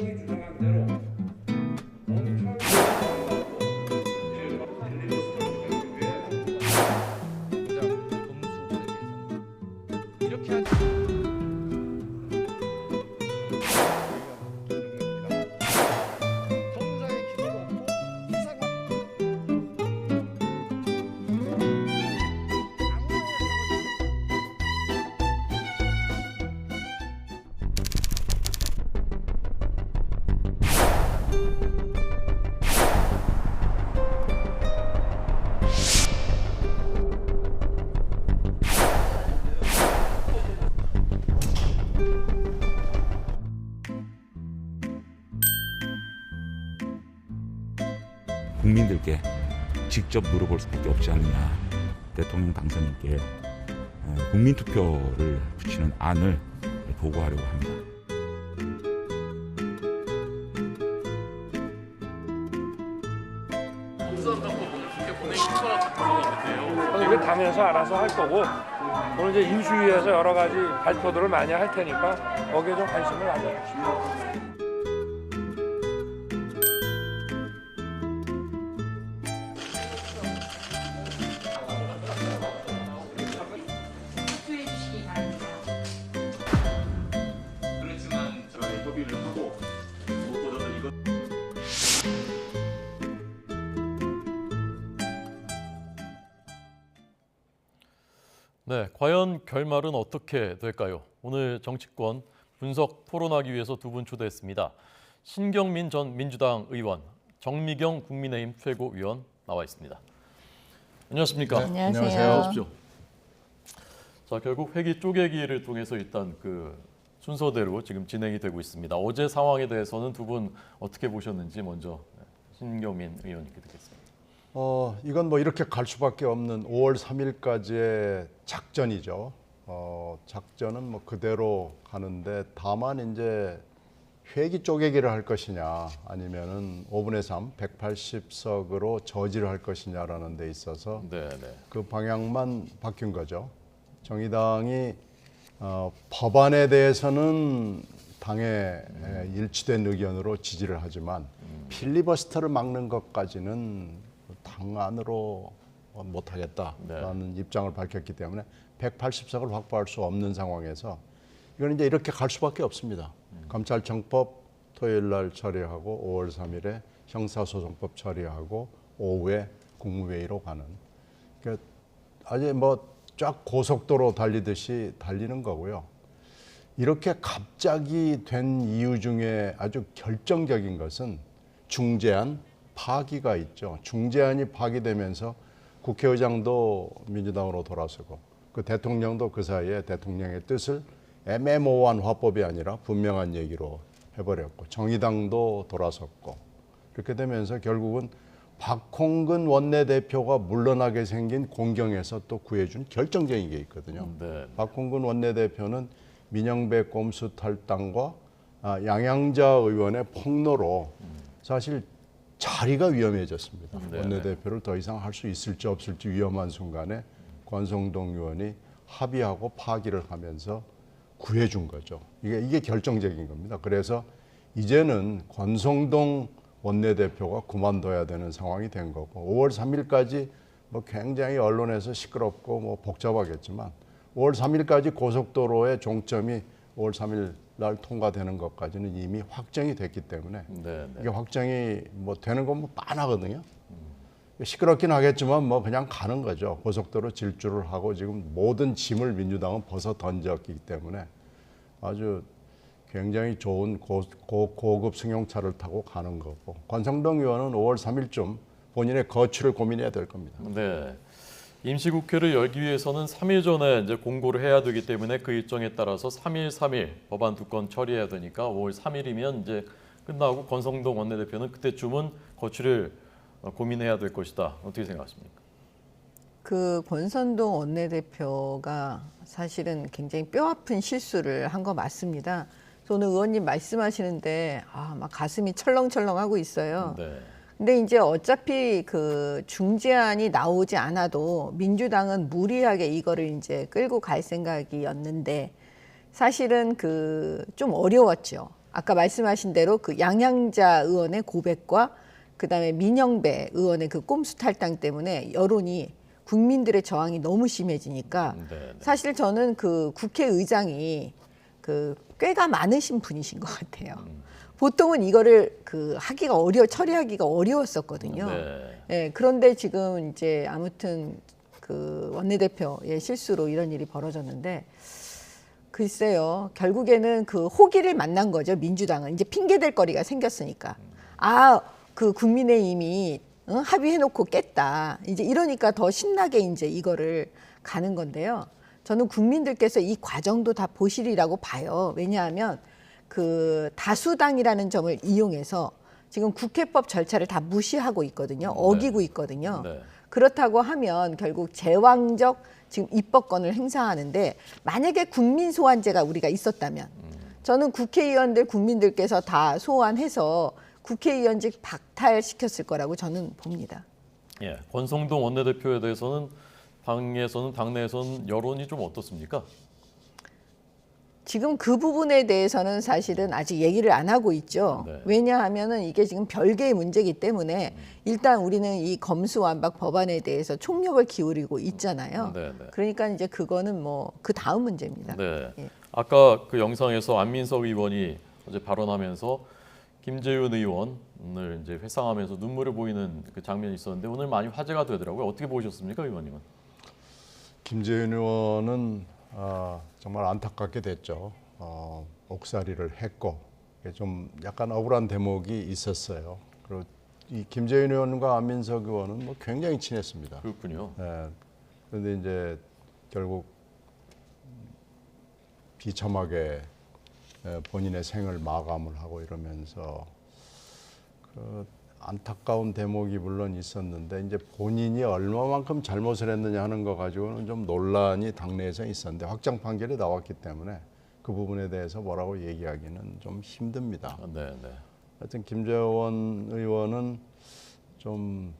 민주당이 주장한 대로 엉터리 이렇게 하지. 정상의 기술이 없고 이상한. 국민들께 직접 물어볼 수밖에 없지 않느냐. 대통령 당선인께 국민투표를 붙이는 안을 보고하려고 합니다. 저는 이거 당에서 알아서 할 거고 오늘 이제 인수위에서 여러 가지 발표들을 많이 할 테니까 거기에 좀 관심을 가져주십시오. 그렇지만 저희 협의를 하고 무엇보다도 이것. 네, 과연 결말은 어떻게 될까요? 오늘 정치권 분석 토론하기 위해서 두 분 초대했습니다. 신경민 전 민주당 의원, 정미경 국민의힘 최고위원 나와 있습니다. 안녕하십니까? 네, 안녕하세요. 어서 오십시오. 자, 결국 회기 쪼개기를 통해서 일단 그 순서대로 지금 진행이 되고 있습니다. 어제 상황에 대해서는 두 분 어떻게 보셨는지 먼저 신경민 의원님께 듣겠습니다. 이건 뭐 이렇게 갈 수밖에 없는 5월 3일까지의 작전이죠. 작전은 뭐 그대로 가는데 다만 이제 회기 쪼개기를 할 것이냐 아니면은 5분의 3, 180석으로 저지를 할 것이냐라는 데 있어서 그 방향만 바뀐 거죠. 정의당이 법안에 대해서는 당의 일치된 의견으로 지지를 하지만 필리버스터를 막는 것까지는 당 안으로 못하겠다라는 입장을 밝혔기 때문에 180석을 확보할 수 없는 상황에서 이건 이제 이렇게 갈 수밖에 없습니다. 검찰청법 토요일 날 처리하고 5월 3일에 형사소송법 처리하고 오후에 국무회의로 가는. 그러니까 아주 뭐 쫙 고속도로 달리듯이 달리는 거고요. 이렇게 갑자기 된 이유 중에 아주 결정적인 것은 중재안 파기가 있죠. 중재안이 파기되면서 국회의장도 민주당으로 돌아서고 그 대통령도 그 사이에 대통령의 뜻을 애매모호한 화법이 아니라 분명한 얘기로 해버렸고 정의당도 돌아섰고 그렇게 되면서 결국은 박홍근 원내대표가 물러나게 생긴 공경에서 또 구해준 결정적인 게 있거든요. 박홍근 원내대표는 민영배 꼼수 탈당과 양양자 의원의 폭로로 사실 자리가 위험해졌습니다. 원내대표를 더 이상 할 수 있을지 없을지 위험한 순간에 권성동 의원이 합의하고 파기를 하면서 구해준 거죠. 이게 결정적인 겁니다. 그래서 이제는 권성동 원내대표가 그만둬야 되는 상황이 된 거고 5월 3일까지 뭐 굉장히 언론에서 시끄럽고 뭐 복잡하겠지만 5월 3일까지 고속도로의 종점이 5월 3일 날 통과되는 것까지는 이미 확정이 됐기 때문에 이게 확정이 뭐 되는 건 뭐 빤하거든요. 시끄럽긴 하겠지만 뭐 그냥 가는 거죠. 고속도로 질주를 하고 지금 모든 짐을 민주당은 벗어 던졌기 때문에 아주 굉장히 좋은 고급 승용차를 타고 가는 거고 권성동 의원은 5월 3일쯤 본인의 거취를 고민해야 될 겁니다. 네. 임시국회를 열기 위해서는 3일 전에 이제 공고를 해야 되기 때문에 그 일정에 따라서 3일 법안 두 건 처리해야 되니까 5월 3일이면 이제 끝나고 권성동 원내대표는 그때쯤은 거취를 고민해야 될 것이다. 어떻게 생각하십니까? 그 권선동 원내대표가 사실은 굉장히 뼈아픈 실수를 한 거 맞습니다. 오늘 의원님 말씀하시는데 막 가슴이 철렁철렁하고 있어요. 근데 이제 어차피 그 중재안이 나오지 않아도 민주당은 무리하게 이거를 이제 끌고 갈 생각이었는데 사실은 그 좀 어려웠죠. 아까 말씀하신 대로 그 양양자 의원의 고백과 그다음에 민영배 의원의 그 꼼수 탈당 때문에 여론이 국민들의 저항이 너무 심해지니까 네. 사실 저는 그 국회의장이 그 꾀가 많으신 분이신 것 같아요. 보통은 이거를 그 하기가 처리하기가 어려웠었거든요. 네. 예, 그런데 지금 이제 아무튼 그 원내대표의 실수로 이런 일이 벌어졌는데 글쎄요. 결국에는 그 호기를 만난 거죠. 민주당은 이제 핑계댈 거리가 생겼으니까. 그 국민의힘이 합의해놓고 깼다. 이제 이러니까 더 신나게 이제 이거를 가는 건데요. 저는 국민들께서 이 과정도 다 보시리라고 봐요. 왜냐하면 그 다수당이라는 점을 이용해서 지금 국회법 절차를 다 무시하고 있거든요. 어기고 있거든요. 네. 그렇다고 하면 결국 제왕적 지금 입법권을 행사하는데 만약에 국민 소환제가 우리가 있었다면 저는 국회의원들 국민들께서 다 소환해서 국회의원직 박탈시켰을 거라고 저는 봅니다. 예, 권성동 원내대표에 대해서는 당내에서는 여론이 좀 어떻습니까? 지금 그 부분에 대해서는 사실은 아직 얘기를 안 하고 있죠. 네. 왜냐하면은 이게 지금 별개의 문제이기 때문에 일단 우리는 이 검수완박 법안에 대해서 총력을 기울이고 있잖아요. 네, 네. 그러니까 이제 그거는 뭐 그 다음 문제입니다. 네. 예. 아까 그 영상에서 안민석 의원이 어제 발언하면서 김재윤 의원을 이제 회상하면서 눈물을 보이는 그 장면이 있었는데 오늘 많이 화제가 되더라고요. 어떻게 보셨습니까, 의원님은? 김재윤 의원은 정말 안타깝게 됐죠. 옥살이를 했고 좀 약간 억울한 대목이 있었어요. 그리고 이 김재윤 의원과 안민석 의원은 뭐 굉장히 친했습니다. 그렇군요. 그런데 이제 결국 비참하게 본인의 생을 마감을 하고 이러면서 그 안타까운 대목이 물론 있었는데 이제 본인이 얼마만큼 잘못을 했느냐 하는 거 가지고는 좀 논란이 당내에서 있었는데 확정 판결이 나왔기 때문에 그 부분에 대해서 뭐라고 얘기하기는 좀 힘듭니다. 네, 네. 하여튼 김재원 의원은 좀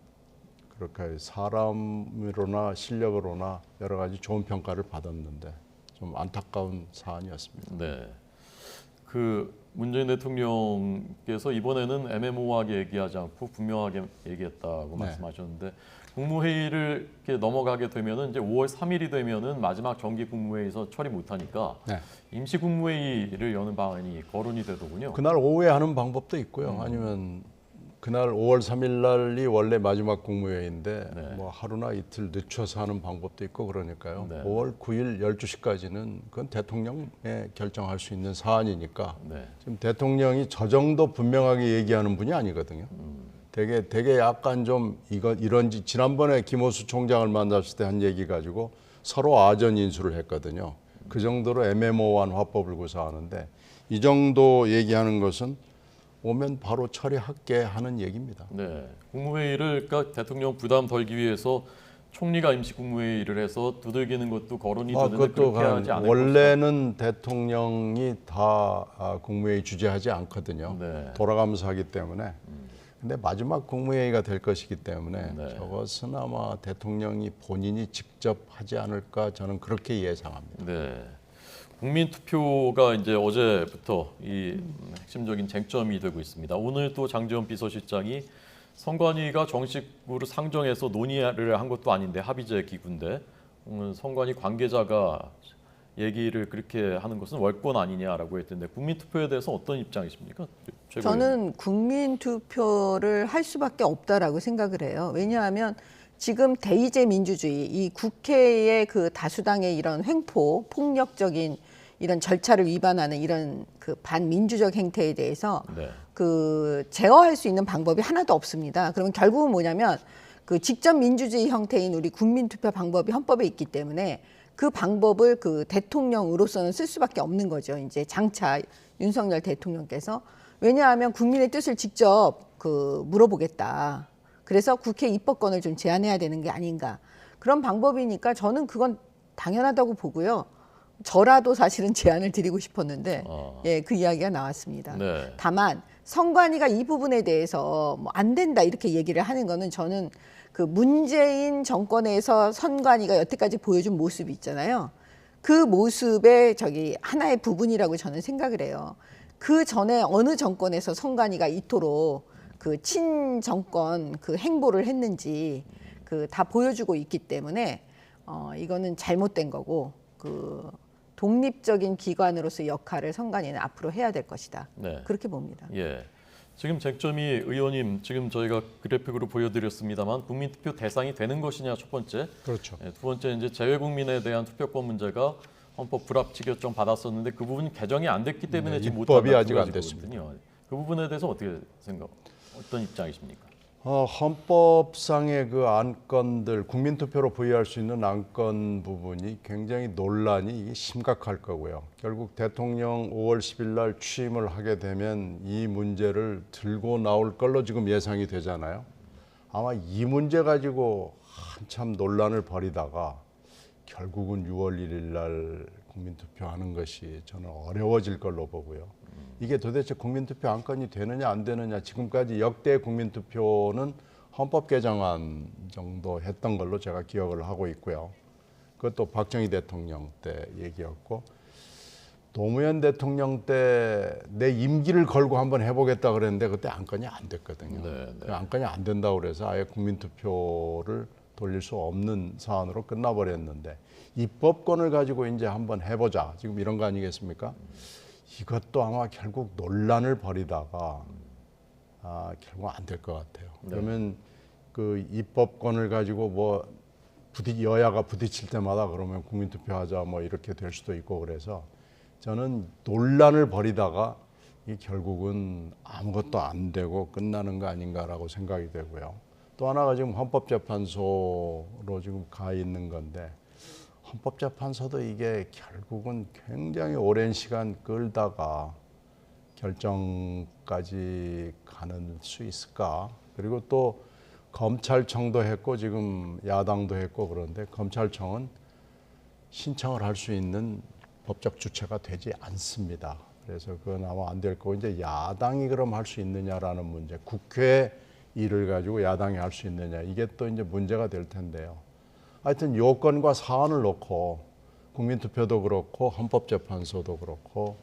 그렇게 사람으로나 실력으로나 여러 가지 좋은 평가를 받았는데 좀 안타까운 사안이었습니다. 네. 그 문재인 대통령께서 이번에는 애매모호하게 얘기하지 않고 분명하게 얘기했다고 네. 말씀하셨는데 국무회의를 이렇게 넘어가게 되면은 이제 5월 3일이 되면은 마지막 정기 국무회의에서 처리 못하니까 네. 임시 국무회의를 여는 방안이 거론이 되더군요. 그날 오후에 하는 방법도 있고요. 아니면 그날 5월 3일 날이 원래 마지막 국무회의인데 네. 뭐 하루나 이틀 늦춰서 하는 방법도 있고 그러니까요. 네. 5월 9일 12시까지는 그건 대통령이 결정할 수 있는 사안이니까 네. 지금 대통령이 저 정도 분명하게 얘기하는 분이 아니거든요. 되게 약간 좀 이런지 지난번에 김호수 총장을 만났을 때 한 얘기 가지고 서로 아전 인수를 했거든요. 그 정도로 애매모호한 화법을 구사하는데 이 정도 얘기하는 것은 오면 바로 처리할게 하는 얘기입니다. 네. 국무회의를 그러니까 대통령 부담 덜기 위해서 총리가 임시 국무회의를 해서 두들기는 것도 거론이 되는데 그것도 그렇게 하지 않을 원래는 대통령이 다 국무회의 주재하지 않거든요. 네. 돌아가면서 하기 때문에. 근데 마지막 국무회의가 될 것이기 때문에 네. 저것은 아마 대통령이 본인이 직접 하지 않을까 저는 그렇게 예상합니다. 네. 국민 투표가 이제 어제부터 이 핵심적인 쟁점이 되고 있습니다. 오늘 또 장제원 비서실장이 선관위가 정식으로 상정해서 논의를 한 것도 아닌데 합의제 기구인데 오늘 선관위 관계자가 얘기를 그렇게 하는 것은 월권 아니냐라고 했던데 국민 투표에 대해서 어떤 입장이십니까? 저는 국민 투표를 할 수밖에 없다라고 생각을 해요. 왜냐하면 지금 대의제 민주주의, 이 국회의 그 다수당의 이런 횡포, 폭력적인 이런 절차를 위반하는 이런 그 반민주적 행태에 대해서 네. 그 제어할 수 있는 방법이 하나도 없습니다. 그러면 결국은 뭐냐면 그 직접 민주주의 형태인 우리 국민투표 방법이 헌법에 있기 때문에 그 방법을 그 대통령으로서는 쓸 수밖에 없는 거죠. 이제 장차 윤석열 대통령께서 왜냐하면 국민의 뜻을 직접 그 물어보겠다. 그래서 국회 입법권을 좀 제한해야 되는 게 아닌가. 그런 방법이니까 저는 그건 당연하다고 보고요. 저라도 사실은 제안을 드리고 싶었는데 예, 그 이야기가 나왔습니다. 네. 다만 선관위가 이 부분에 대해서 뭐 안 된다 이렇게 얘기를 하는 거는 저는 그 문재인 정권에서 선관위가 여태까지 보여준 모습이 있잖아요. 그 모습의 하나의 부분이라고 저는 생각을 해요. 그 전에 어느 정권에서 선관위가 이토록 그 친정권 그 행보를 했는지 그 다 보여주고 있기 때문에 이거는 잘못된 거고 그 독립적인 기관으로서 역할을 선관위는 앞으로 해야 될 것이다. 네. 그렇게 봅니다. 예. 지금 쟁점이 의원님 지금 저희가 그래픽으로 보여드렸습니다만 국민투표 대상이 되는 것이냐 첫 번째. 그렇죠. 예, 두 번째 이제 재외국민에 대한 투표권 문제가 헌법 불합치 결정 받았었는데 그 부분이 개정이 안 됐기 때문에 네, 지금 입법이 못한다는 아직 안 거거든요. 됐습니다. 그 부분에 대해서 어떻게 어떤 입장이십니까? 헌법상의 그 안건들 국민투표로 부여할 수 있는 안건 부분이 굉장히 논란이 이게 심각할 거고요. 결국 대통령 5월 10일 날 취임을 하게 되면 이 문제를 들고 나올 걸로 지금 예상이 되잖아요. 아마 이 문제 가지고 한참 논란을 벌이다가 결국은 6월 1일 날 국민투표하는 것이 저는 어려워질 걸로 보고요. 이게 도대체 국민투표 안건이 되느냐 안 되느냐 지금까지 역대 국민투표는 헌법 개정안 정도 했던 걸로 제가 기억을 하고 있고요. 그것도 박정희 대통령 때 얘기였고 노무현 대통령 때 내 임기를 걸고 한번 해보겠다 그랬는데 그때 안건이 안 됐거든요. 네. 그 안건이 안 된다고 그래서 아예 국민투표를 돌릴 수 없는 사안으로 끝나버렸는데 입법권을 가지고 이제 한번 해보자 지금 이런 거 아니겠습니까? 이것도 아마 결국 논란을 벌이다가 결국 안 될 것 같아요. 그러면 그 입법권을 가지고 뭐 여야가 부딪힐 때마다 그러면 국민투표하자 뭐 이렇게 될 수도 있고 그래서 저는 논란을 벌이다가 이 결국은 아무것도 안 되고 끝나는 거 아닌가라고 생각이 되고요. 또 하나가 지금 헌법재판소로 지금 가 있는 건데 헌법재판소도 이게 결국은 굉장히 오랜 시간 끌다가 결정까지 가는 수 있을까? 그리고 또 검찰청도 했고 지금 야당도 했고 그런데 검찰청은 신청을 할 수 있는 법적 주체가 되지 않습니다. 그래서 그건 아마 안 될 거고 이제 야당이 그럼 할 수 있느냐라는 문제, 국회 일을 가지고 야당이 할 수 있느냐 이게 또 이제 문제가 될 텐데요. 하여튼 요건과 사안을 놓고 국민투표도 그렇고 헌법재판소도 그렇고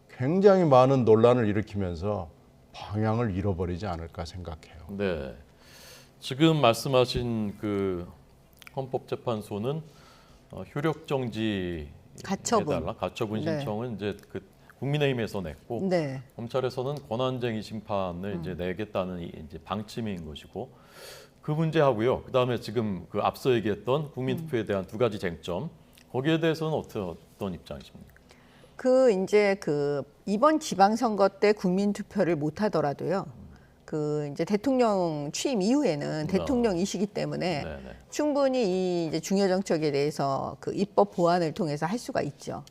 굉장히 많은 논란을 일으키면서 방향을 잃어버리지 않을까 생각해요. 네. 지금 말씀하신 그 헌법재판소는 효력정지 해달라 가처분 네. 신청은 이제 그 국민의힘에서 냈고 네. 검찰에서는 권한쟁의 심판을 이제 내겠다는 이제 방침인 것이고 그 문제하고요. 그다음에 지금 그 앞서 얘기했던 국민투표에 대한 두 가지 쟁점 거기에 대해서는 어떤 입장이십니까? 그 이제 그 이번 지방선거 때 국민투표를 못 하더라도요. 그 이제 대통령 취임 이후에는 대통령이시기 때문에 네네. 충분히 이 이제 중요 정책에 대해서 그 입법 보완을 통해서 할 수가 있죠.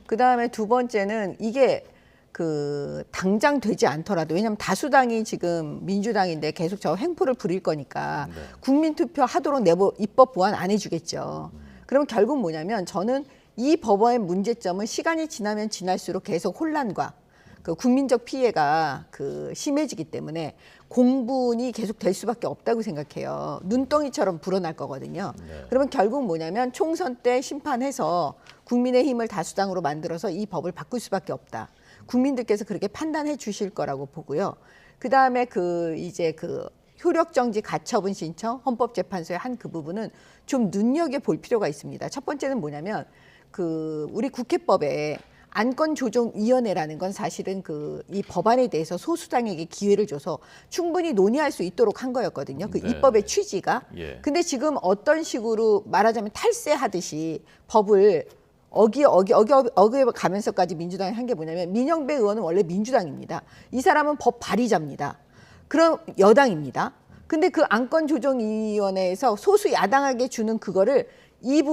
그 다음에 두 번째는 이게 그 당장 되지 않더라도 왜냐하면 다수당이 지금 민주당인데 계속 저 횡포를 부릴 거니까 네. 국민투표 하도록 입법 보완 안 해주겠죠. 그러면 결국 뭐냐면 저는 이 법안의 문제점은 시간이 지나면 지날수록 계속 혼란과 그 국민적 피해가 그 심해지기 때문에 공분이 계속 될 수밖에 없다고 생각해요. 눈덩이처럼 불어날 거거든요. 네. 그러면 결국 뭐냐면 총선 때 심판해서 국민의힘을 다수당으로 만들어서 이 법을 바꿀 수밖에 없다. 국민들께서 그렇게 판단해 주실 거라고 보고요. 그 다음에 그 이제 그 효력정지 가처분 신청 헌법재판소의 한 그 부분은 좀 눈여겨 볼 필요가 있습니다. 첫 번째는 뭐냐면 그 우리 국회법에 안건조정위원회라는 건 사실은 그 이 법안에 대해서 소수당에게 기회를 줘서 충분히 논의할 수 있도록 한 거였거든요. 그 네. 입법의 취지가. 예. 근데 지금 어떤 식으로 말하자면 탈세하듯이 법을 어기에 가면서까지 민주당이 한 게 뭐냐면 민영배 의원은 원래 민주당입니다. 이 사람은 법 발의자입니다. 그럼 여당입니다. 근데 그 안건조정위원회에서 소수 야당에게 주는 그거를 이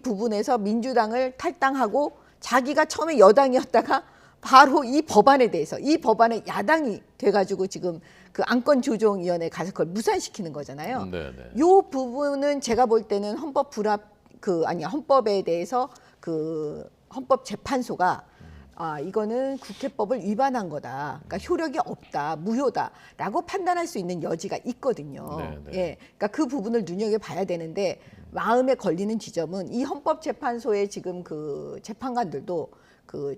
부분에서 민주당을 탈당하고 자기가 처음에 여당이었다가 바로 이 법안에 대해서 이 법안에 야당이 돼가지고 지금 그 안건조정위원회에 가서 그걸 무산시키는 거잖아요. 네네. 이 부분은 제가 볼 때는 헌법에 대해서 그 헌법재판소가 이거는 국회법을 위반한 거다. 그러니까 효력이 없다, 무효다라고 판단할 수 있는 여지가 있거든요. 네, 네. 예, 그러니까 그 부분을 눈여겨 봐야 되는데 마음에 걸리는 지점은 이 헌법재판소의 지금 그 재판관들도 그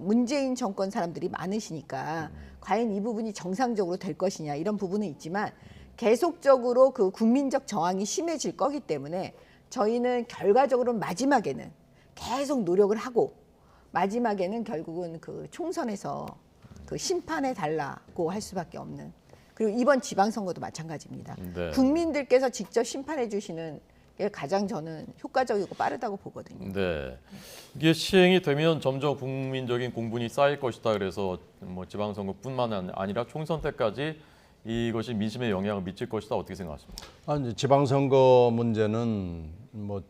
문재인 정권 사람들이 많으시니까 과연 이 부분이 정상적으로 될 것이냐 이런 부분은 있지만 계속적으로 그 국민적 저항이 심해질 거기 때문에 저희는 결과적으로 마지막에는 계속 노력을 하고 마지막에는 결국은 그 총선에서 그 심판해 달라고 할 수밖에 없는, 그리고 이번 지방선거도 마찬가지입니다. 네. 국민들께서 직접 심판해 주시는 게 가장 저는 효과적이고 빠르다고 보거든요. 네. 이게 시행이 되면 점점 국민적인 공분이 쌓일 것이다. 그래서 뭐 지방선거뿐만 아니라 총선 때까지 이것이 민심에 영향을 미칠 것이다. 어떻게 생각하십니까? 이제 지방선거 문제는 뭐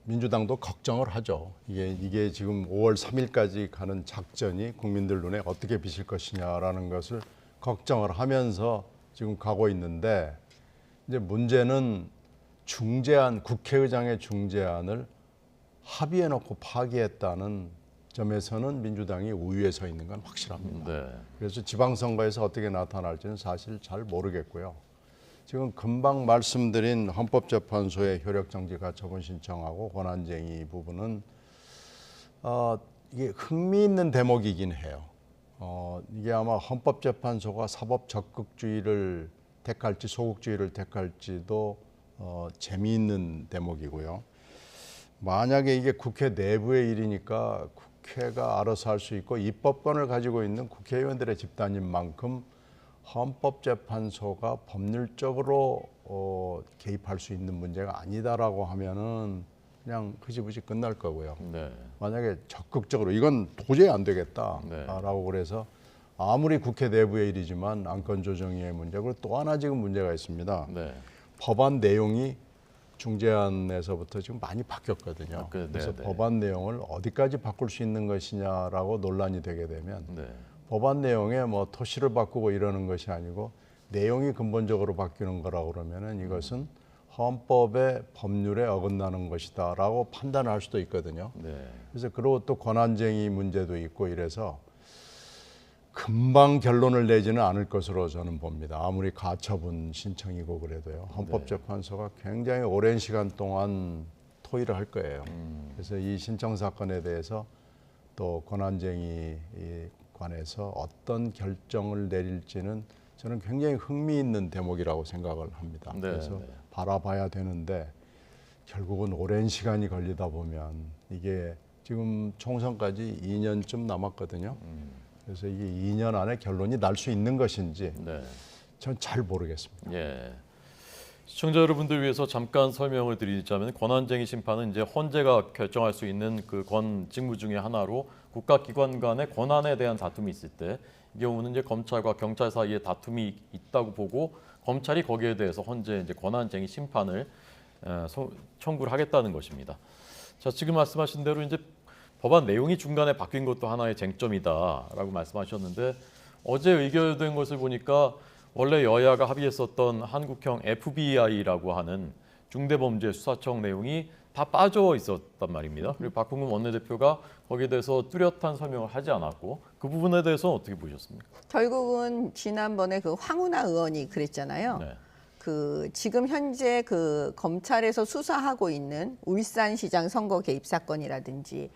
민주당도 걱정을 하죠. 이게 지금 5월 3일까지 가는 작전이 국민들 눈에 어떻게 비칠 것이냐라는 것을 걱정을 하면서 지금 가고 있는데, 이제 문제는 국회의장의 중재안을 합의해 놓고 파기했다는 점에서는 민주당이 우위에 서 있는 건 확실합니다. 네. 그래서 지방선거에서 어떻게 나타날지는 사실 잘 모르겠고요. 지금 금방 말씀드린 헌법재판소의 효력정지 가처분 신청하고 권한쟁의 부분은 이게 흥미있는 대목이긴 해요. 이게 아마 헌법재판소가 사법 적극주의를 택할지 소극주의를 택할지도 재미있는 대목이고요. 만약에 이게 국회 내부의 일이니까 국회가 알아서 할 수 있고 입법권을 가지고 있는 국회의원들의 집단인 만큼 헌법재판소가 법률적으로 개입할 수 있는 문제가 아니다라고 하면은 그냥 흐지부지 끝날 거고요. 네. 만약에 적극적으로 이건 도저히 안 되겠다라고 네. 그래서 아무리 국회 내부의 일이지만 안건조정위의 문제고 또 하나 지금 문제가 있습니다. 네. 법안 내용이 중재안에서부터 지금 많이 바뀌었거든요. 그래서 네. 법안 내용을 어디까지 바꿀 수 있는 것이냐라고 논란이 되게 되면 네. 법안 내용에 뭐 토시를 바꾸고 이러는 것이 아니고 내용이 근본적으로 바뀌는 거라고 그러면은 이것은 헌법의 법률에 어긋나는 것이다라고 판단할 수도 있거든요. 네. 그래서 그리고 또 권한쟁의 문제도 있고 이래서 금방 결론을 내지는 않을 것으로 저는 봅니다. 아무리 가처분 신청이고 그래도요. 헌법재판소가 굉장히 오랜 시간 동안 토의를 할 거예요. 그래서 이 신청 사건에 대해서 또 권한쟁의에 관해서 어떤 결정을 내릴지는 저는 굉장히 흥미있는 대목이라고 생각을 합니다. 네, 그래서 네. 바라봐야 되는데 결국은 오랜 시간이 걸리다 보면 이게 지금 총선까지 2년쯤 남았거든요. 그래서 이게 2년 안에 결론이 날 수 있는 것인지 네. 전 잘 모르겠습니다. 예. 시청자 여러분들 위해서 잠깐 설명을 드리자면 권한쟁의 심판은 이제 헌재가 결정할 수 있는 그 직무 중에 하나로 국가기관 간의 권한에 대한 다툼이 있을 때 이 경우는 이제 검찰과 경찰 사이에 다툼이 있다고 보고 검찰이 거기에 대해서 헌재 이제 권한쟁의 심판을 청구를 하겠다는 것입니다. 자, 지금 말씀하신 대로 이제 법안 내용이 중간에 바뀐 것도 하나의 쟁점이다라고 말씀하셨는데 어제 의결된 것을 보니까 원래 여야가 합의했었던 한국형 FBI라고 하는 중대범죄수사청 내용이 다 빠져 있었단 말입니다. 그리고 박홍근 원내대표가 거기에 대해서 뚜렷한 설명을 하지 않았고 그 부분에 대해서 어떻게 보셨습니까? 결국은 지난번에 그 황운하 의원이 그랬잖아요. 네. 그 지금 현재 그 검찰에서 수사하고 있는 울산시장 선거 개입 사건이라든지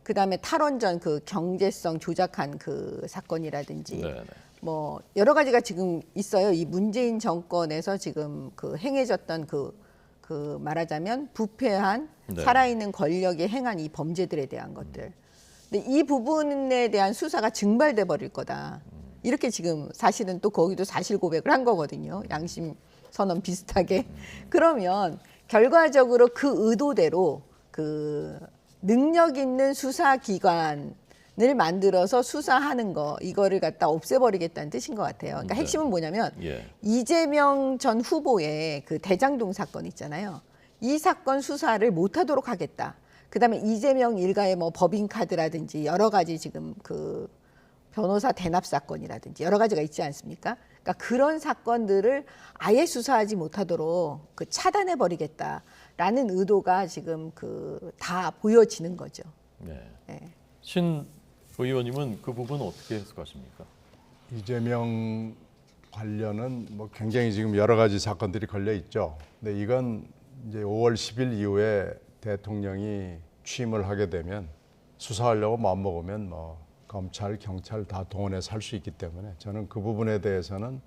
그다음에 탈원전 그 경제성 조작한 그 사건이라든지 네, 네. 뭐 여러 가지가 지금 있어요. 이 문재인 정권에서 지금 그 행해졌던 그 말하자면 부패한 네. 살아있는 권력이 행한 이 범죄들에 대한 것들. 근데 이 부분에 대한 수사가 증발돼 버릴 거다. 이렇게 지금 사실은 또 거기도 사실 고백을 한 거거든요. 양심 선언 비슷하게. 그러면 결과적으로 그 의도대로 그 능력 있는 수사기관을 만들어서 수사하는 거 이거를 갖다 없애버리겠다는 뜻인 것 같아요. 그러니까 핵심은 뭐냐면 예. 이재명 전 후보의 그 대장동 사건 있잖아요. 이 사건 수사를 못하도록 하겠다. 그다음에 이재명 일가의 뭐 법인카드라든지 여러 가지 지금 그 변호사 대납 사건이라든지 여러 가지가 있지 않습니까? 그러니까 그런 사건들을 아예 수사하지 못하도록 그 차단해 버리겠다라는 의도가 지금 그 다 보여지는 거죠. 네. 네. 신 의원님은 그 부분 어떻게 해석하십니까? 이재명 관련은 뭐 굉장히 지금 여러 가지 사건들이 걸려 있죠. 근데 이건 이제 5월 10일 이후에 대통령이 취임을 하게 되면 수사하려고 마음먹으면 뭐 검찰, 경찰 다 동원해서 할 수 있기 때문에 저는 그 부분에 대해서는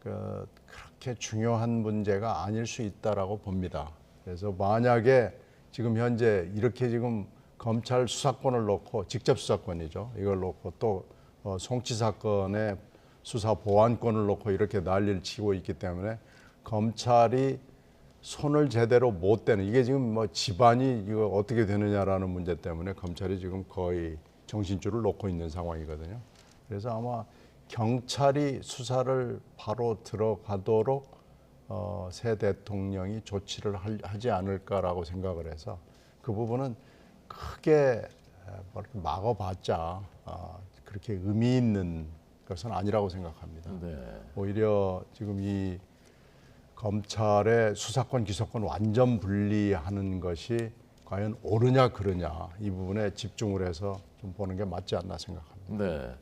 그렇게 중요한 문제가 아닐 수 있다라고 봅니다. 그래서 만약에 지금 현재 이렇게 지금 검찰 수사권을 놓고 직접 수사권이죠. 이걸 놓고 또 송치 사건의 수사 보완권을 놓고 이렇게 난리를 치고 있기 때문에 검찰이 손을 제대로 못 대는 이게 지금 뭐 집안이 이거 어떻게 되느냐라는 문제 때문에 검찰이 지금 거의 정신줄을 놓고 있는 상황이거든요. 그래서 아마 경찰이 수사를 바로 들어가도록 새 대통령이 조치를 하지 않을까라고 생각을 해서 그 부분은 크게 막아봤자 그렇게 의미 있는 것은 아니라고 생각합니다. 네. 오히려 지금 이 검찰의 수사권, 기소권 완전 분리하는 것이 과연 옳으냐 그르냐 이 부분에 집중을 해서 좀 보는 게 맞지 않나 생각합니다. 네.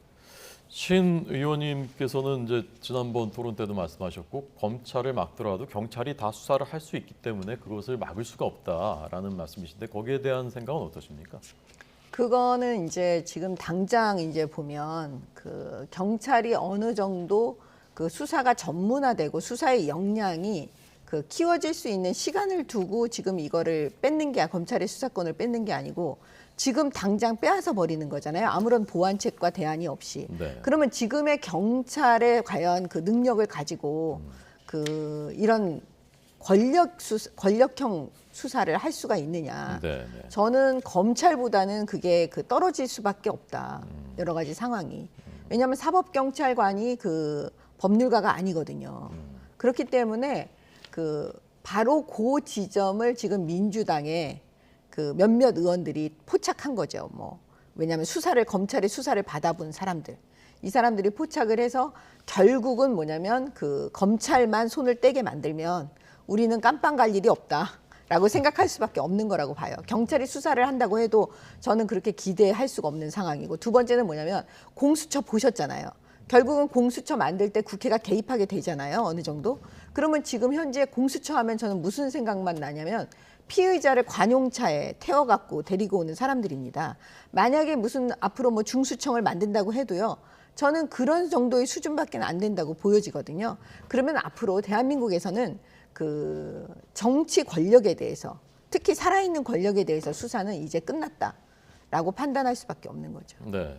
신 의원님께서는 이제 지난번 토론 때도 말씀하셨고 검찰을 막더라도 경찰이 다 수사를 할 수 있기 때문에 그것을 막을 수가 없다라는 말씀이신데 거기에 대한 생각은 어떠십니까? 그거는 이제 지금 당장 이제 보면 그 경찰이 어느 정도 그 수사가 전문화되고 수사의 역량이 그 키워질 수 있는 시간을 두고 지금 이거를 뺏는 게 검찰의 수사권을 뺏는 게 아니고 지금 당장 빼앗아 버리는 거잖아요. 아무런 보완책과 대안이 없이. 네. 그러면 지금의 경찰의 과연 그 능력을 가지고 그 이런 권력형 수사를 할 수가 있느냐. 네, 네. 저는 검찰보다는 그게 그 떨어질 수밖에 없다. 여러 가지 상황이. 왜냐하면 사법경찰관이 그 법률가가 아니거든요. 그렇기 때문에 그 바로 그 지점을 지금 민주당의 그 몇몇 의원들이 포착한 거죠. 뭐 왜냐하면 검찰의 수사를 받아본 사람들, 이 사람들이 포착을 해서 결국은 뭐냐면 그 검찰만 손을 떼게 만들면 우리는 깜빵 갈 일이 없다라고 생각할 수밖에 없는 거라고 봐요. 경찰이 수사를 한다고 해도 저는 그렇게 기대할 수가 없는 상황이고 두 번째는 뭐냐면 공수처 보셨잖아요. 결국은 공수처 만들 때 국회가 개입하게 되잖아요. 어느 정도. 그러면 지금 현재 공수처 하면 저는 무슨 생각만 나냐면 피의자를 관용차에 태워갖고 데리고 오는 사람들입니다. 만약에 무슨 앞으로 뭐 중수청을 만든다고 해도요. 저는 그런 정도의 수준밖에 안 된다고 보여지거든요. 그러면 앞으로 대한민국에서는 그 정치 권력에 대해서 특히 살아있는 권력에 대해서 수사는 이제 끝났다라고 판단할 수밖에 없는 거죠. 네.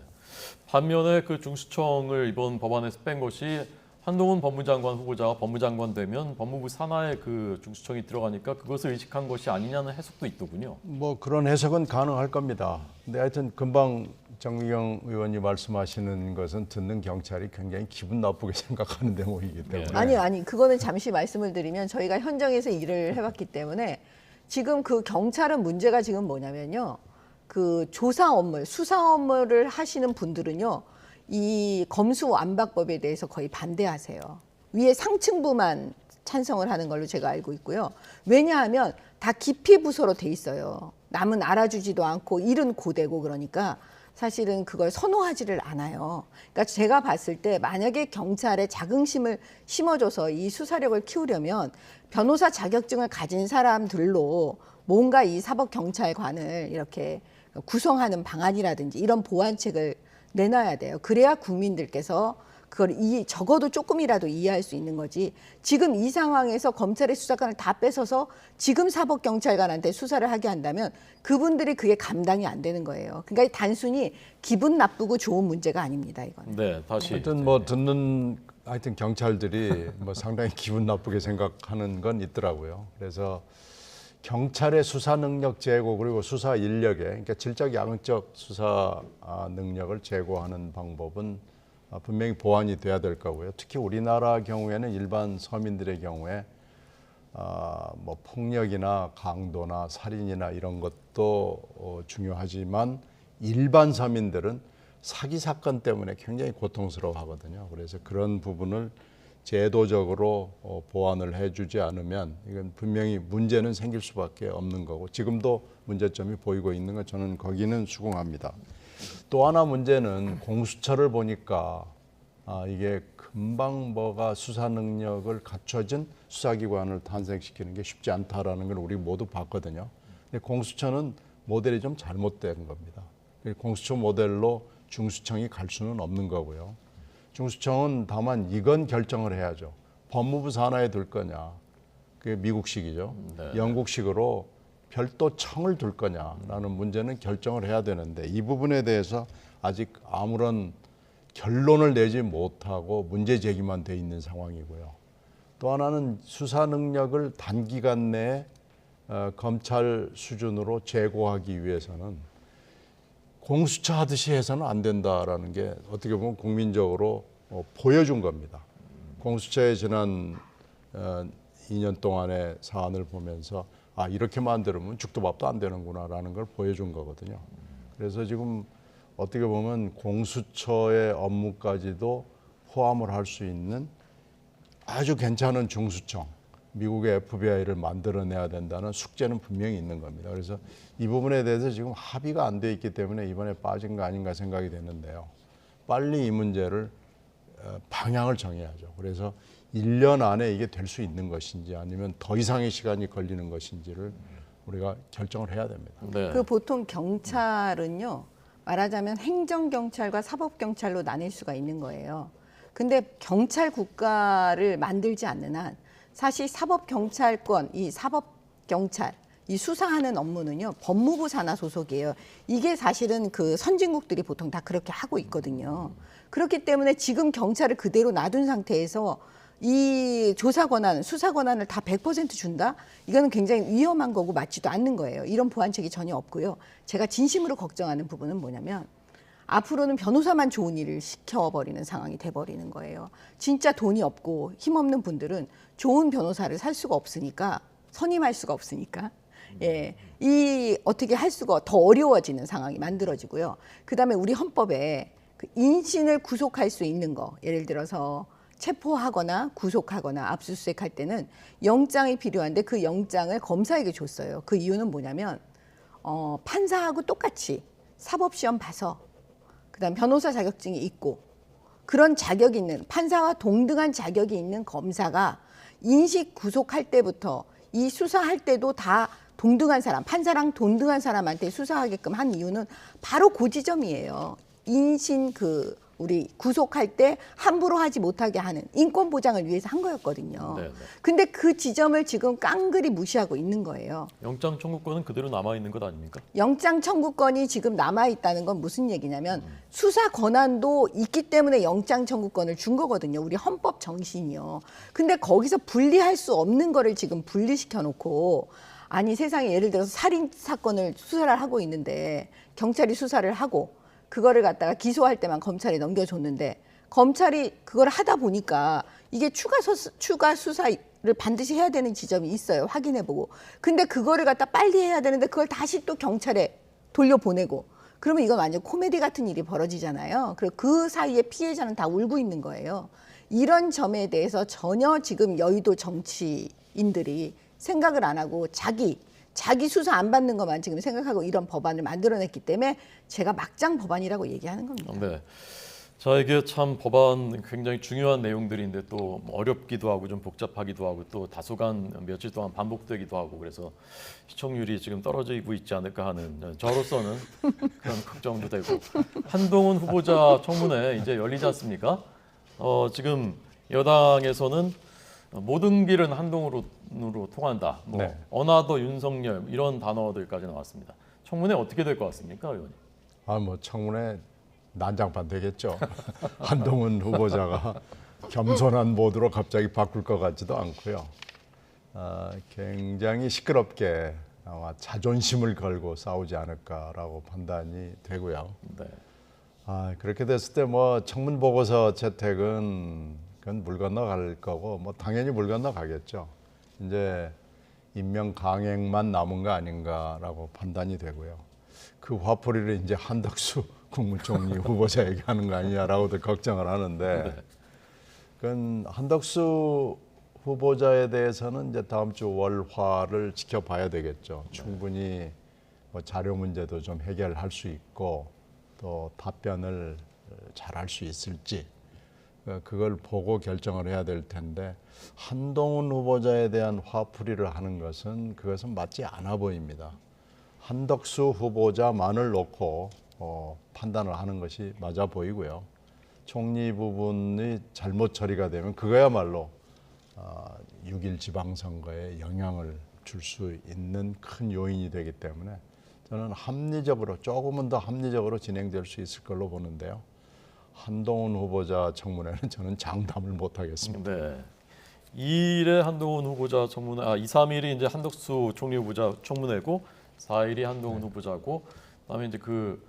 반면에 그 중수청을 이번 법안에서 뺀 것이 한동훈 법무장관 후보자가 법무장관 되면 법무부 산하에 그 중수청이 들어가니까 그것을 의식한 것이 아니냐는 해석도 있더군요. 뭐 그런 해석은 가능할 겁니다. 근데 하여튼 금방 정미경 의원이 말씀하시는 것은 듣는 경찰이 굉장히 기분 나쁘게 생각하는 대목이기 때문에 아니 그거는 잠시 말씀을 드리면 저희가 현장에서 일을 해봤기 때문에 지금 그 경찰은 문제가 지금 뭐냐면요. 그 조사 업무, 수사 업무를 하시는 분들은요. 이 검수완박법에 대해서 거의 반대하세요. 위에 상층부만 찬성을 하는 걸로 제가 알고 있고요. 왜냐하면 다 기피 부서로 돼 있어요. 남은 알아주지도 않고 일은 고되고 그러니까 사실은 그걸 선호하지를 않아요. 그러니까 제가 봤을 때 만약에 경찰에 자긍심을 심어줘서 이 수사력을 키우려면 변호사 자격증을 가진 사람들로 뭔가 이 사법경찰관을 이렇게 구성하는 방안이라든지 이런 보완책을 내놔야 돼요. 그래야 국민들께서 그걸 적어도 조금이라도 이해할 수 있는 거지. 지금 이 상황에서 검찰의 수사권을 다 뺏어서 지금 사법경찰관한테 수사를 하게 한다면 그분들이 그게 감당이 안 되는 거예요. 그러니까 단순히 기분 나쁘고 좋은 문제가 아닙니다. 이건. 네, 다시. 하여튼 뭐 듣는 경찰들이 뭐 상당히 기분 나쁘게 생각하는 건 있더라고요. 그래서 경찰의 수사 능력 제고 그리고 수사 인력에 그러니까 질적 양적 수사 능력을 제고하는 방법은 분명히 보완이 돼야 될 거고요. 특히 우리나라 경우에는 일반 서민들의 경우에 뭐 폭력이나 강도나 살인이나 이런 것도 중요하지만 일반 서민들은 사기 사건 때문에 굉장히 고통스러워하거든요. 그래서 그런 부분을 제도적으로 보완을 해주지 않으면 이건 분명히 문제는 생길 수밖에 없는 거고 지금도 문제점이 보이고 있는 건 저는 거기는 수긍합니다. 또 하나 문제는 공수처를 보니까 이게 금방 뭐가 수사 능력을 갖춰진 수사기관을 탄생시키는 게 쉽지 않다라는 걸 우리 모두 봤거든요. 근데 공수처는 모델이 좀 잘못된 겁니다. 공수처 모델로 중수청이 갈 수는 없는 거고요. 중수청은 다만 이건 결정을 해야죠. 법무부 산하에 둘 거냐, 그게 미국식이죠. 영국식으로 별도 청을 둘 거냐라는 문제는 결정을 해야 되는데 이 부분에 대해서 아직 아무런 결론을 내지 못하고 문제 제기만 돼 있는 상황이고요. 또 하나는 수사 능력을 단기간 내에 검찰 수준으로 제고하기 위해서는 공수처 하듯이 해서는 안 된다라는 게 어떻게 보면 국민적으로 보여준 겁니다. 공수처의 지난 2년 동안의 사안을 보면서 아 이렇게 만들면 죽도 밥도 안 되는구나라는 걸 보여준 거거든요. 그래서 지금 어떻게 보면 공수처의 업무까지도 포함을 할 수 있는 아주 괜찮은 중수청, 미국의 FBI를 만들어내야 된다는 숙제는 분명히 있는 겁니다. 그래서 이 부분에 대해서 지금 합의가 안 돼 있기 때문에 이번에 빠진 거 아닌가 생각이 되는데요. 빨리 이 문제를 방향을 정해야죠. 그래서 1년 안에 이게 될 수 있는 것인지 아니면 더 이상의 시간이 걸리는 것인지를 우리가 결정을 해야 됩니다. 네. 그 보통 경찰은요, 말하자면 행정경찰과 사법경찰로 나뉠 수가 있는 거예요. 근데 경찰 국가를 만들지 않는 한 사실 사법경찰권, 이 사법경찰, 이 수사하는 업무는요, 법무부 산하 소속이에요. 이게 사실은 그 선진국들이 보통 다 그렇게 하고 있거든요. 그렇기 때문에 지금 경찰을 그대로 놔둔 상태에서 이 조사 권한, 수사 권한을 다 100% 준다? 이거는 굉장히 위험한 거고 맞지도 않는 거예요. 이런 보완책이 전혀 없고요. 제가 진심으로 걱정하는 부분은 뭐냐면 앞으로는 변호사만 좋은 일을 시켜버리는 상황이 돼버리는 거예요. 진짜 돈이 없고 힘없는 분들은 좋은 변호사를 살 수가 없으니까, 선임할 수가 없으니까, 예, 이 어떻게 할 수가 더 어려워지는 상황이 만들어지고요. 그다음에 우리 헌법에 그 인신을 구속할 수 있는 거, 예를 들어서 체포하거나 구속하거나 압수수색할 때는 영장이 필요한데 그 영장을 검사에게 줬어요. 그 이유는 뭐냐면 판사하고 똑같이 사법시험 봐서 그다음 변호사 자격증이 있고 그런 자격이 있는 판사와 동등한 자격이 있는 검사가 인식 구속할 때부터 이 수사할 때도 다 동등한 사람, 판사랑 동등한 사람한테 수사하게끔 한 이유는 바로 그 지점이에요. 인신 우리 구속할 때 함부로 하지 못하게 하는 인권 보장을 위해서 한 거였거든요. 네, 네. 근데 그 지점을 지금 깡그리 무시하고 있는 거예요. 영장 청구권은 그대로 남아 있는 것 아닙니까? 영장 청구권이 지금 남아 있다는 건 무슨 얘기냐면 수사 권한도 있기 때문에 영장 청구권을 준 거거든요. 우리 헌법 정신이요. 근데 거기서 분리할 수 없는 거를 지금 분리시켜 놓고 아니 세상에 예를 들어서 살인 사건을 수사를 하고 있는데 경찰이 수사를 하고 그거를 갖다가 기소할 때만 검찰에 넘겨줬는데 검찰이 그걸 하다 보니까 이게 추가 수사를 반드시 해야 되는 지점이 있어요. 확인해보고. 근데 그거를 갖다 빨리 해야 되는데 그걸 다시 또 경찰에 돌려보내고 그러면 이건 완전 코미디 같은 일이 벌어지잖아요. 그리고 그 사이에 피해자는 다 울고 있는 거예요. 이런 점에 대해서 전혀 지금 여의도 정치인들이 생각을 안 하고 자기 수사 안 받는 것만 지금 생각하고 이런 법안을 만들어냈기 때문에 제가 막장 법안이라고 얘기하는 겁니다. 네. 자, 이게 참 법안 굉장히 중요한 내용들인데 또 어렵기도 하고 좀 복잡하기도 하고 또 다소간 며칠 동안 반복되기도 하고 그래서 시청률이 지금 떨어지고 있지 않을까 하는 저로서는 그런 걱정도 되고 한동훈 후보자 청문회 이제 열리지 않습니까? 지금 여당에서는 모든 길은 한동훈으로 통한다. 네. 어나더 윤석열 이런 단어들까지 나왔습니다. 청문회 어떻게 될 것 같습니까, 의원님? 청문회 난장판 되겠죠. 한동훈 후보자가 겸손한 모드로 갑자기 바꿀 것 같지도 않고요. 굉장히 시끄럽게 아마 자존심을 걸고 싸우지 않을까라고 판단이 되고요. 네. 그렇게 됐을 때 뭐 청문 보고서 채택은 그건 물 건너갈 거고 뭐 당연히 물 건너가겠죠. 이제 임명 강행만 남은 거 아닌가라고 판단이 되고요. 그 화풀이를 이제 한덕수 국무총리 후보자에게 하는 거 아니냐라고도 걱정을 하는데 그건 한덕수 후보자에 대해서는 이제 다음 주 월화를 지켜봐야 되겠죠. 충분히 뭐 자료 문제도 좀 해결할 수 있고 또 답변을 잘 할 수 있을지 그걸 보고 결정을 해야 될 텐데 한동훈 후보자에 대한 화풀이를 하는 것은 그것은 맞지 않아 보입니다. 한덕수 후보자만을 놓고 판단을 하는 것이 맞아 보이고요. 총리 부분이 잘못 처리가 되면 그거야말로 6.1 지방선거에 영향을 줄 수 있는 큰 요인이 되기 때문에 저는 합리적으로 조금은 더 합리적으로 진행될 수 있을 걸로 보는데요. 한동훈 후보자 청문회는 저는 장담을 못 하겠습니다. 네. 2일에 한동훈 후보자 청문회, 2, 3일이 이제 한덕수 총리 후보자 청문회고 4일이 한동훈 후보자고 그다음에 이제 그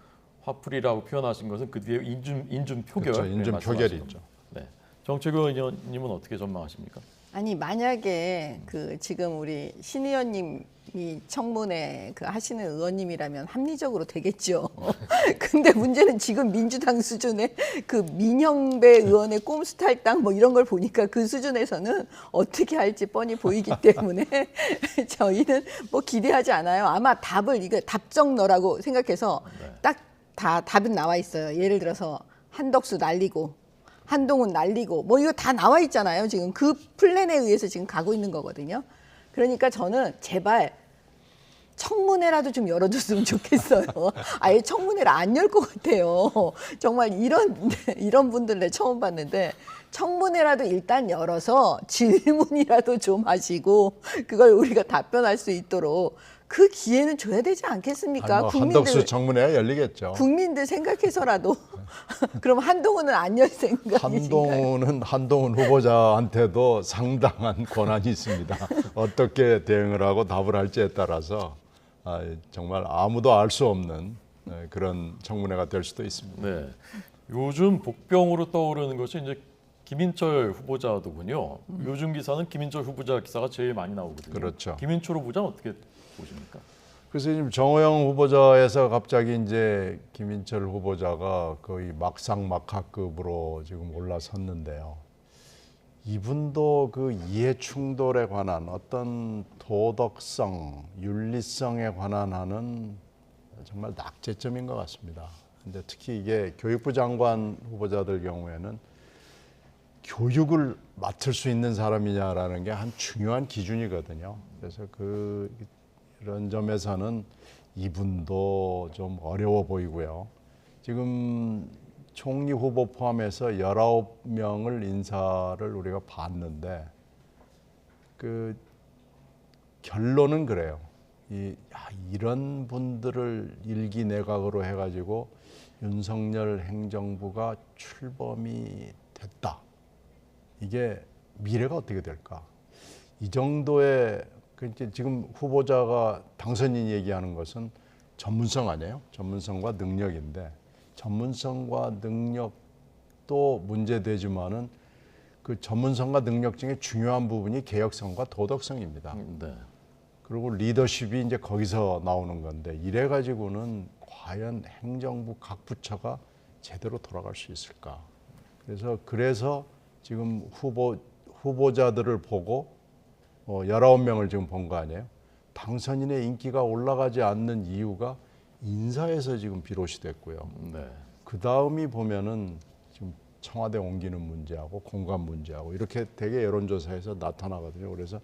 화풀이라고 표현하신 것은 그 뒤에 인준 표결. 그렇죠. 인준 표결이 있죠. 네. 정책위 의원님은 어떻게 전망하십니까? 아니 만약에 그 지금 우리 신 의원님이 청문회 그 하시는 의원님이라면 합리적으로 되겠죠. 근데 문제는 지금 민주당 수준의 그 민영배 의원의 꼼수탈당 뭐 이런 걸 보니까 그 수준에서는 어떻게 할지 뻔히 보이기 때문에 저희는 뭐 기대하지 않아요. 아마 답을 이거 답정너라고 생각해서 딱 다 답은 나와 있어요. 예를 들어서 한덕수 날리고 한동훈 날리고 뭐 이거 다 나와 있잖아요. 지금 그 플랜에 의해서 지금 가고 있는 거거든요. 그러니까 저는 제발 청문회라도 좀 열어줬으면 좋겠어요. 아예 청문회를 안 열 것 같아요. 정말 이런 분들 내 처음 봤는데 청문회라도 일단 열어서 질문이라도 좀 하시고 그걸 우리가 답변할 수 있도록 그 기회는 줘야 되지 않겠습니까? 뭐 한덕수 청문회가 열리겠죠. 국민들 생각해서라도 그럼 한동훈은 안 열 생각이신가요? 한동훈 후보자한테도 상당한 권한이 있습니다. 어떻게 대응을 하고 답을 할지에 따라서 정말 아무도 알 수 없는 그런 청문회가 될 수도 있습니다. 네. 요즘 복병으로 떠오르는 것이 이제 김인철 후보자더군요. 요즘 기사는 김인철 후보자 기사가 제일 많이 나오거든요. 그렇죠. 김인철 후보자는 어떻게 보십니까? 그래서 지금 정호영 후보자에서 갑자기 이제 김인철 후보자가 거의 막상막하급으로 지금 올라섰는데요. 이분도 그 이해 충돌에 관한 어떤 도덕성, 윤리성에 관한 하는 정말 낙제점인 것 같습니다. 근데 특히 이게 교육부 장관 후보자들 경우에는 교육을 맡을 수 있는 사람이냐라는 게 한 중요한 기준이거든요. 그래서 이런 점에서는 이분도 좀 어려워 보이고요. 지금 총리 후보 포함해서 19명을 인사를 우리가 봤는데 그 결론은 그래요. 이런 분들을 일기 내각으로 해가지고 윤석열 행정부가 출범이 됐다. 이게 미래가 어떻게 될까? 이 정도의 지금 후보자가 당선인이 얘기하는 것은 전문성 아니에요? 전문성과 능력인데 전문성과 능력도 문제되지만은 그 전문성과 능력 중에 중요한 부분이 개혁성과 도덕성입니다. 네. 그리고 리더십이 이제 거기서 나오는 건데 이래 가지고는 과연 행정부 각 부처가 제대로 돌아갈 수 있을까? 그래서 지금 후보자들을 보고 19명을 지금 본 거 아니에요? 당선인의 인기가 올라가지 않는 이유가 인사에서 지금 비롯이 됐고요. 네. 그 다음이 보면은 지금 청와대 옮기는 문제하고 공간 문제하고 이렇게 되게 여론조사에서 나타나거든요. 그래서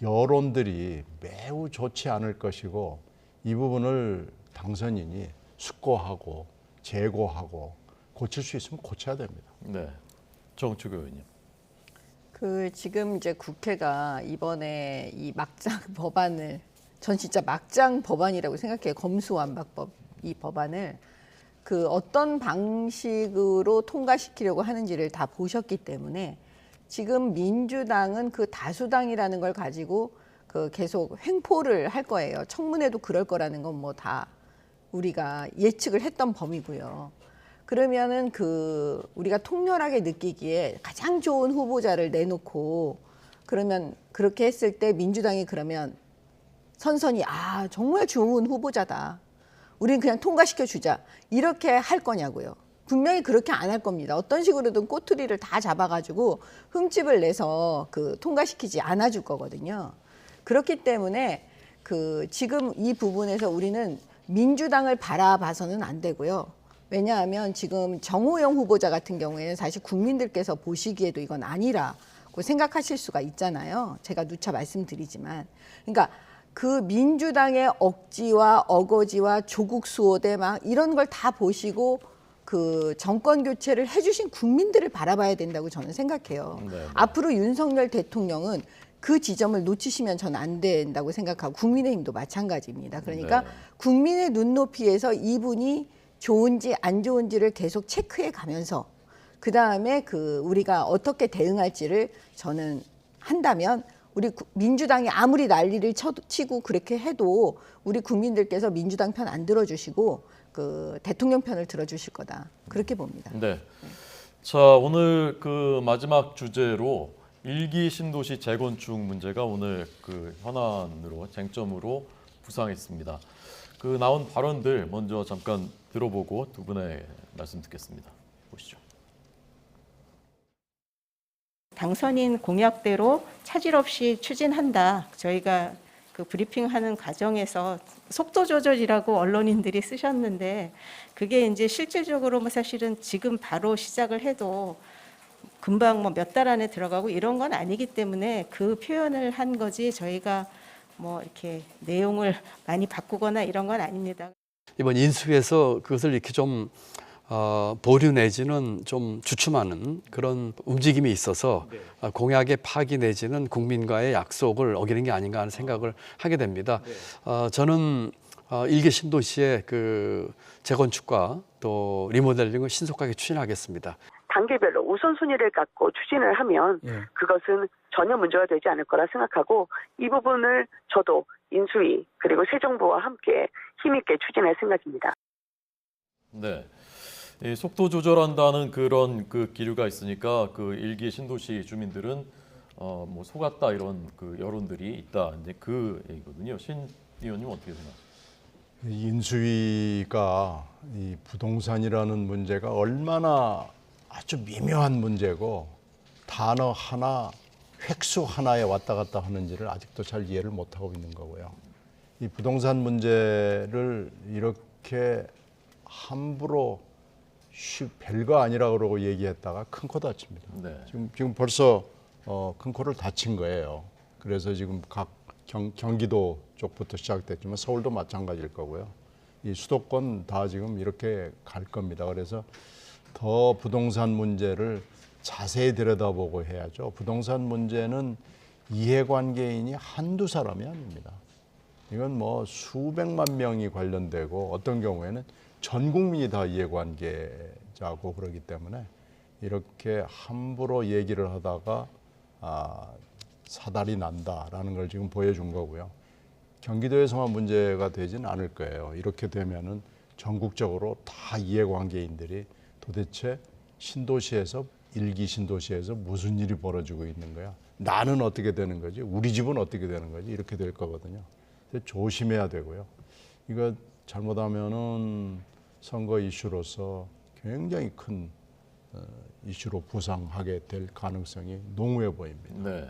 여론들이 매우 좋지 않을 것이고 이 부분을 당선인이 숙고하고 재고하고 고칠 수 있으면 고쳐야 됩니다. 네. 정치구 의원님. 지금 이제 국회가 이번에 이 막장 법안을 전 진짜 막장 법안이라고 생각해요. 검수완박법 이 법안을 어떤 방식으로 통과시키려고 하는지를 다 보셨기 때문에 지금 민주당은 그 다수당이라는 걸 가지고 계속 횡포를 할 거예요. 청문회도 그럴 거라는 건 뭐 다 우리가 예측을 했던 범위고요. 그러면은 우리가 통렬하게 느끼기에 가장 좋은 후보자를 내놓고 그러면 그렇게 했을 때 민주당이 그러면 선선히 정말 좋은 후보자다. 우린 그냥 통과시켜 주자. 이렇게 할 거냐고요. 분명히 그렇게 안 할 겁니다. 어떤 식으로든 꼬투리를 다 잡아가지고 흠집을 내서 통과시키지 않아 줄 거거든요. 그렇기 때문에 지금 이 부분에서 우리는 민주당을 바라봐서는 안 되고요. 왜냐하면 지금 정호영 후보자 같은 경우에는 사실 국민들께서 보시기에도 이건 아니라고 생각하실 수가 있잖아요. 제가 누차 말씀드리지만. 그러니까 그 민주당의 억지와 어거지와 조국 수호대 막 이런 걸 다 보시고 그 정권 교체를 해주신 국민들을 바라봐야 된다고 저는 생각해요. 네. 앞으로 윤석열 대통령은 그 지점을 놓치시면 저는 안 된다고 생각하고 국민의힘도 마찬가지입니다. 그러니까 네. 국민의 눈높이에서 이분이 좋은지 안 좋은지를 계속 체크해 가면서 그 다음에 그 우리가 어떻게 대응할지를 저는 한다면 우리 민주당이 아무리 난리를 치고 그렇게 해도 우리 국민들께서 민주당 편 안 들어주시고 그 대통령 편을 들어주실 거다 그렇게 봅니다. 네. 자, 오늘 그 마지막 주제로 일기 신도시 재건축 문제가 오늘 그 현안으로 쟁점으로 부상했습니다. 그 나온 발언들 먼저 잠깐 들어보고 두 분의 말씀 듣겠습니다. 보시죠. 당선인 공약대로 차질 없이 추진한다. 저희가 그 브리핑하는 과정에서 속도 조절이라고 언론인들이 쓰셨는데 그게 이제 실질적으로 뭐 사실은 지금 바로 시작을 해도 금방 뭐 몇 달 안에 들어가고 이런 건 아니기 때문에 그 표현을 한 거지 저희가 뭐 이렇게 내용을 많이 바꾸거나 이런 건 아닙니다. 이번 인수위에서 그것을 이렇게 좀 보류 내지는 좀 주춤하는 그런 움직임이 있어서 공약의 파기 내지는 국민과의 약속을 어기는 게 아닌가 하는 생각을 하게 됩니다. 저는 일개 신도시의 그 재건축과 또 리모델링을 신속하게 추진하겠습니다. 단계별로 우선순위를 갖고 추진을 하면 그것은 전혀 문제가 되지 않을 거라 생각하고 이 부분을 저도 인수위 그리고 새 정부와 함께 힘있게 추진할 생각입니다. 네. 이 속도 조절한다는 그런 그 기류가 있으니까 그 일기 신도시 주민들은 뭐 속았다 이런 그 여론들이 있다. 이제 그 얘기거든요. 신 의원님 어떻게 생각하세요? 인수위가 이 부동산이라는 문제가 얼마나 아주 미묘한 문제고 단어 하나, 획수 하나에 왔다 갔다 하는지를 아직도 잘 이해를 못하고 있는 거고요. 이 부동산 문제를 이렇게 함부로 별거 아니라고 그러고 얘기했다가 큰 코 다칩니다. 네. 지금 벌써 큰 코를 다친 거예요. 그래서 지금 각 경기도 쪽부터 시작됐지만 서울도 마찬가지일 거고요. 이 수도권 다 지금 이렇게 갈 겁니다. 그래서 더 부동산 문제를 자세히 들여다보고 해야죠. 부동산 문제는 이해관계인이 한두 사람이 아닙니다. 이건 뭐 수백만 명이 관련되고 어떤 경우에는 전 국민이 다 이해관계자고 그러기 때문에 이렇게 함부로 얘기를 하다가 사달이 난다라는 걸 지금 보여준 거고요. 경기도에서만 문제가 되지는 않을 거예요. 이렇게 되면은 전국적으로 다 이해관계인들이 도대체 신도시에서 일기 신도시에서 무슨 일이 벌어지고 있는 거야? 나는 어떻게 되는 거지? 우리 집은 어떻게 되는 거지? 이렇게 될 거거든요. 조심해야 되고요. 이거 잘못하면은 선거 이슈로서 굉장히 큰 이슈로 부상하게 될 가능성이 농후해 보입니다. 네.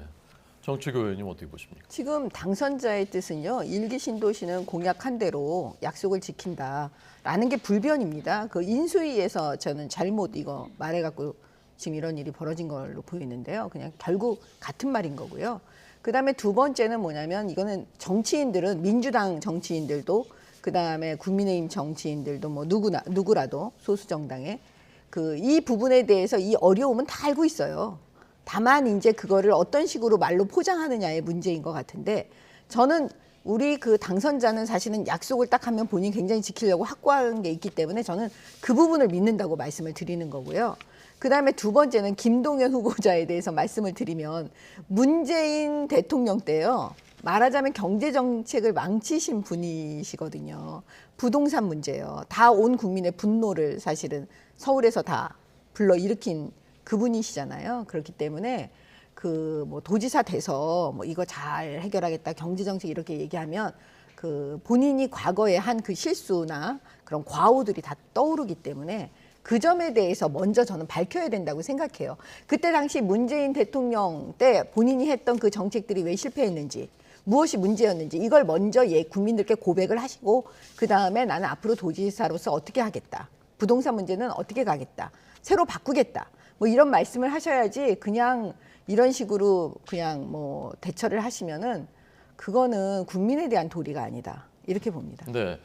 정치교 의원님 어떻게 보십니까? 지금 당선자의 뜻은요. 일기 신도시는 공약한 대로 약속을 지킨다라는 게 불변입니다. 그 인수위에서 저는 잘못 이거 말해갖고 지금 이런 일이 벌어진 걸로 보이는데요. 그냥 결국 같은 말인 거고요. 그다음에 두 번째는 뭐냐면 이거는 정치인들은 민주당 정치인들도 그다음에 국민의힘 정치인들도 뭐 누구라도 소수 정당에 그 이 부분에 대해서 이 어려움은 다 알고 있어요. 다만 이제 그거를 어떤 식으로 말로 포장하느냐의 문제인 것 같은데 저는 우리 그 당선자는 사실은 약속을 딱 하면 본인이 굉장히 지키려고 확고한 게 있기 때문에 저는 그 부분을 믿는다고 말씀을 드리는 거고요. 그다음에 두 번째는 김동연 후보자에 대해서 말씀을 드리면 문재인 대통령 때요. 말하자면 경제정책을 망치신 분이시거든요. 부동산 문제요. 다 온 국민의 분노를 사실은 서울에서 다 불러일으킨 그분이시잖아요. 그렇기 때문에 그 뭐 도지사 돼서 뭐 이거 잘 해결하겠다 경제정책 이렇게 얘기하면 그 본인이 과거에 한 그 실수나 그런 과오들이 다 떠오르기 때문에 그 점에 대해서 먼저 저는 밝혀야 된다고 생각해요. 그때 당시 문재인 대통령 때 본인이 했던 그 정책들이 왜 실패했는지 무엇이 문제였는지 이걸 먼저 국민들께 고백을 하시고 그 다음에 나는 앞으로 도지사로서 어떻게 하겠다. 부동산 문제는 어떻게 가겠다. 새로 바꾸겠다. 뭐 이런 말씀을 하셔야지 그냥 이런 식으로 그냥 뭐 대처를 하시면은 그거는 국민에 대한 도리가 아니다. 이렇게 봅니다. 네.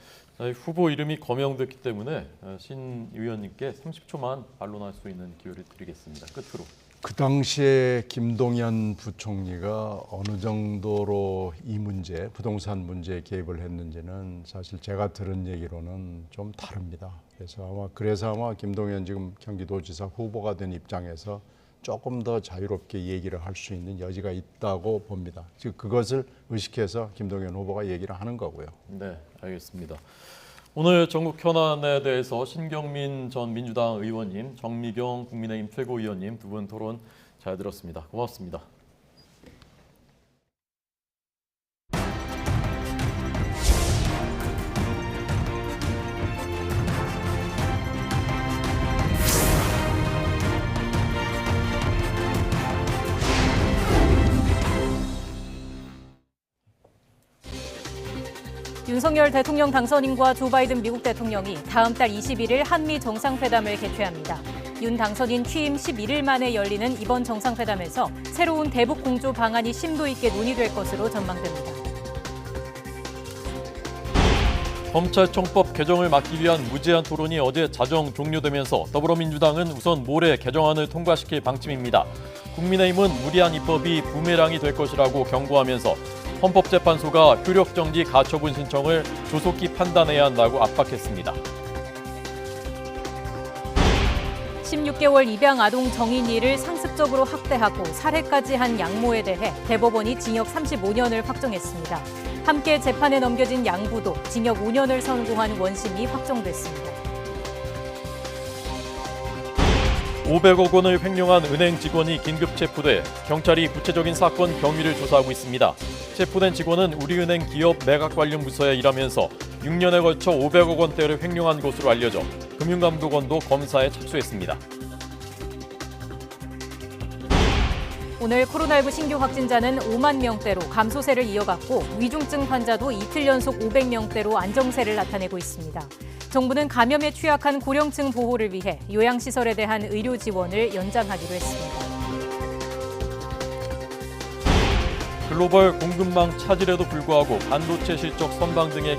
후보 이름이 거명됐기 때문에 신 의원님께 30초만 반론할 수 있는 기회를 드리겠습니다. 끝으로. 그 당시에 김동연 부총리가 어느 정도로 이 문제, 부동산 문제에 개입을 했는지는 사실 제가 들은 얘기로는 좀 다릅니다. 그래서 아마 김동연 지금 경기도지사 후보가 된 입장에서 조금 더 자유롭게 얘기를 할 수 있는 여지가 있다고 봅니다. 즉 그것을 의식해서 김동연 후보가 얘기를 하는 거고요. 네, 알겠습니다. 오늘 전국 현안에 대해서 신경민 전 민주당 의원님, 정미경 국민의힘 최고위원님 두 분 토론 잘 들었습니다. 고맙습니다. 윤석열 대통령 당선인과 조 바이든 미국 대통령이 다음 달 21일 한미 정상회담을 개최합니다. 윤 당선인 취임 11일 만에 열리는 이번 정상회담에서 새로운 대북 공조 방안이 심도 있게 논의될 것으로 전망됩니다. 검찰청법 개정을 막기 위한 무제한 토론이 어제 자정 종료되면서 더불어민주당은 우선 모레 개정안을 통과시킬 방침입니다. 국민의힘은 무리한 입법이 부메랑이 될 것이라고 경고하면서 헌법재판소가 효력정지 가처분 신청을 조속히 판단해야 한다고 압박했습니다. 16개월 입양 아동 정인이를 상습적으로 학대하고 살해까지 한 양모에 대해 대법원이 징역 35년을 확정했습니다. 함께 재판에 넘겨진 양부도 징역 5년을 선고한 원심이 확정됐습니다. 500억 원을 횡령한 은행 직원이 긴급 체포돼 경찰이 구체적인 사건 경위를 조사하고 있습니다. 체포된 직원은 우리은행 기업 매각 관련 부서에 일하면서 6년에 걸쳐 500억 원대를 횡령한 것으로 알려져 금융감독원도 검사에 착수했습니다. 오늘 코로나19 신규 확진자는 5만 명대로 감소세를 이어갔고 위중증 환자도 이틀 연속 500명대로 안정세를 나타내고 있습니다. 정부는 감염에 취약한 고령층 보호를 위해 요양시설에 대한 의료 지원을 연장하기로 했습니다. 글로벌 공급망 차질에도 불구하고 반도체 실적 선방 등에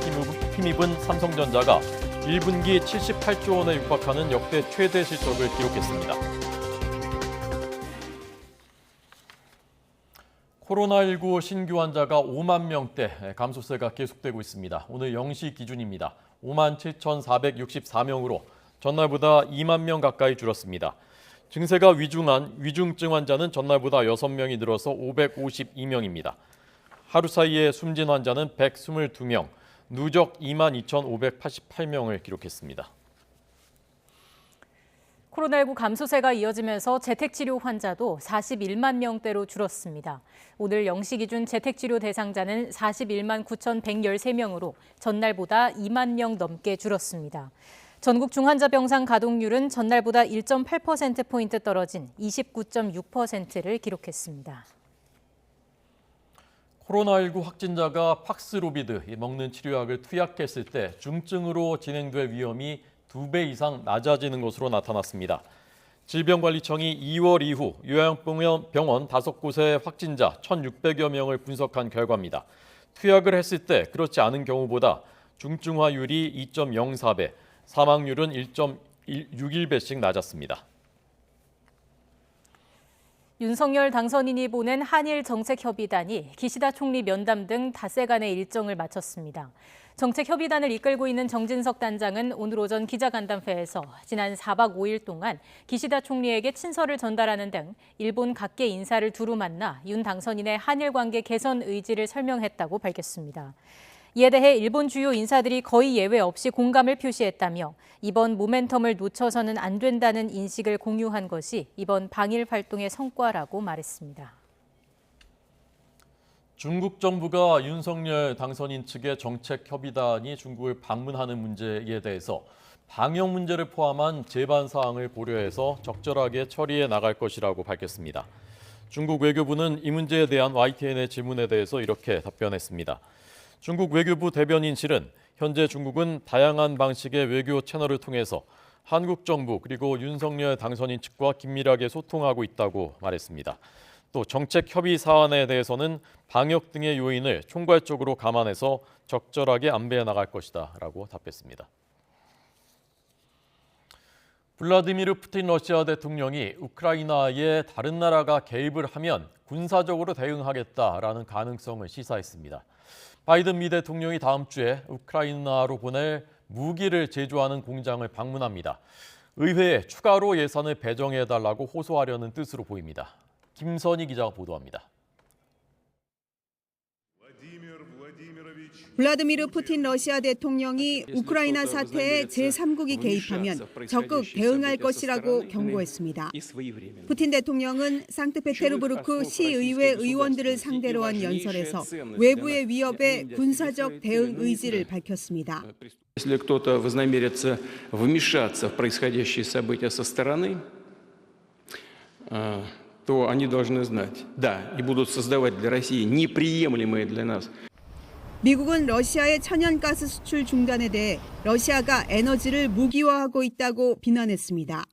힘입은 삼성전자가 1분기 78조 원에 육박하는 역대 최대 실적을 기록했습니다. 코로나19 신규 환자가 5만 명대 감소세가 계속되고 있습니다. 오늘 0시 기준입니다. 5만 7,464명으로 전날보다 2만 명 가까이 줄었습니다. 증세가 위중한 위중증 환자는 전날보다 6명이 늘어서 552명입니다. 하루 사이에 숨진 환자는 122명, 누적 2만 2,588명을 기록했습니다. 코로나19 감소세가 이어지면서 재택치료 환자도 41만 명대로 줄었습니다. 오늘 0시 기준 재택치료 대상자는 41만 9,113명으로 전날보다 2만 명 넘게 줄었습니다. 전국 중환자병상 가동률은 전날보다 1.8%포인트 떨어진 29.6%를 기록했습니다. 코로나19 확진자가 팍스로비드 먹는 치료약을 투약했을 때 중증으로 진행될 위험이 2배 이상 낮아지는 것으로 나타났습니다. 질병관리청이 2월 이후 요양병원 5곳의 확진자 1,600여 명을 분석한 결과입니다. 투약을 했을 때 그렇지 않은 경우보다 중증화율이 2.04배, 사망률은 1.61배씩 낮았습니다. 윤석열 당선인이 보낸 한일 정책협의단이 기시다 총리 면담 등 닷새간의 일정을 마쳤습니다. 정책협의단을 이끌고 있는 정진석 단장은 오늘 오전 기자간담회에서 지난 4박 5일 동안 기시다 총리에게 친서를 전달하는 등 일본 각계 인사를 두루 만나 윤 당선인의 한일 관계 개선 의지를 설명했다고 밝혔습니다. 이에 대해 일본 주요 인사들이 거의 예외 없이 공감을 표시했다며 이번 모멘텀을 놓쳐서는 안 된다는 인식을 공유한 것이 이번 방일 활동의 성과라고 말했습니다. 중국 정부가 윤석열 당선인 측의 정책협의단이 중국을 방문하는 문제에 대해서 방역 문제를 포함한 제반 사항을 고려해서 적절하게 처리해 나갈 것이라고 밝혔습니다. 중국 외교부는 이 문제에 대한 YTN의 질문에 대해서 이렇게 답변했습니다. 중국 외교부 대변인실은 현재 중국은 다양한 방식의 외교 채널을 통해서 한국 정부 그리고 윤석열 당선인 측과 긴밀하게 소통하고 있다고 말했습니다. 또 정책 협의 사안에 대해서는 방역 등의 요인을 총괄적으로 감안해서 적절하게 안배해 나갈 것이다라고 답했습니다. 블라디미르 푸틴 러시아 대통령이 우크라이나에 다른 나라가 개입을 하면 군사적으로 대응하겠다라는 가능성을 시사했습니다. 바이든 미 대통령이 다음 주에 우크라이나로 보낼 무기를 제조하는 공장을 방문합니다. 의회에 추가로 예산을 배정해달라고 호소하려는 뜻으로 보입니다. 김선희 기자가 보도합니다. 블라디미르 푸틴 러시아 대통령이 우크라이나 사태에 제3국이 개입하면 적극 대응할 것이라고 경고했습니다. 푸틴 대통령은 상트페테르부르크 시의회 의원들을 상대로 한 연설에서 외부의 위협에 군사적 대응 의지를 밝혔습니다. Если кто-то вознамерится вмешаться в происходящие события со стороны, то они должны знать, да, и будут создавать для России неприемлемые для нас. 미국은 러시아의 천연가스 수출 중단에 대해 러시아가 에너지를 무기화하고 있다고 비난했습니다.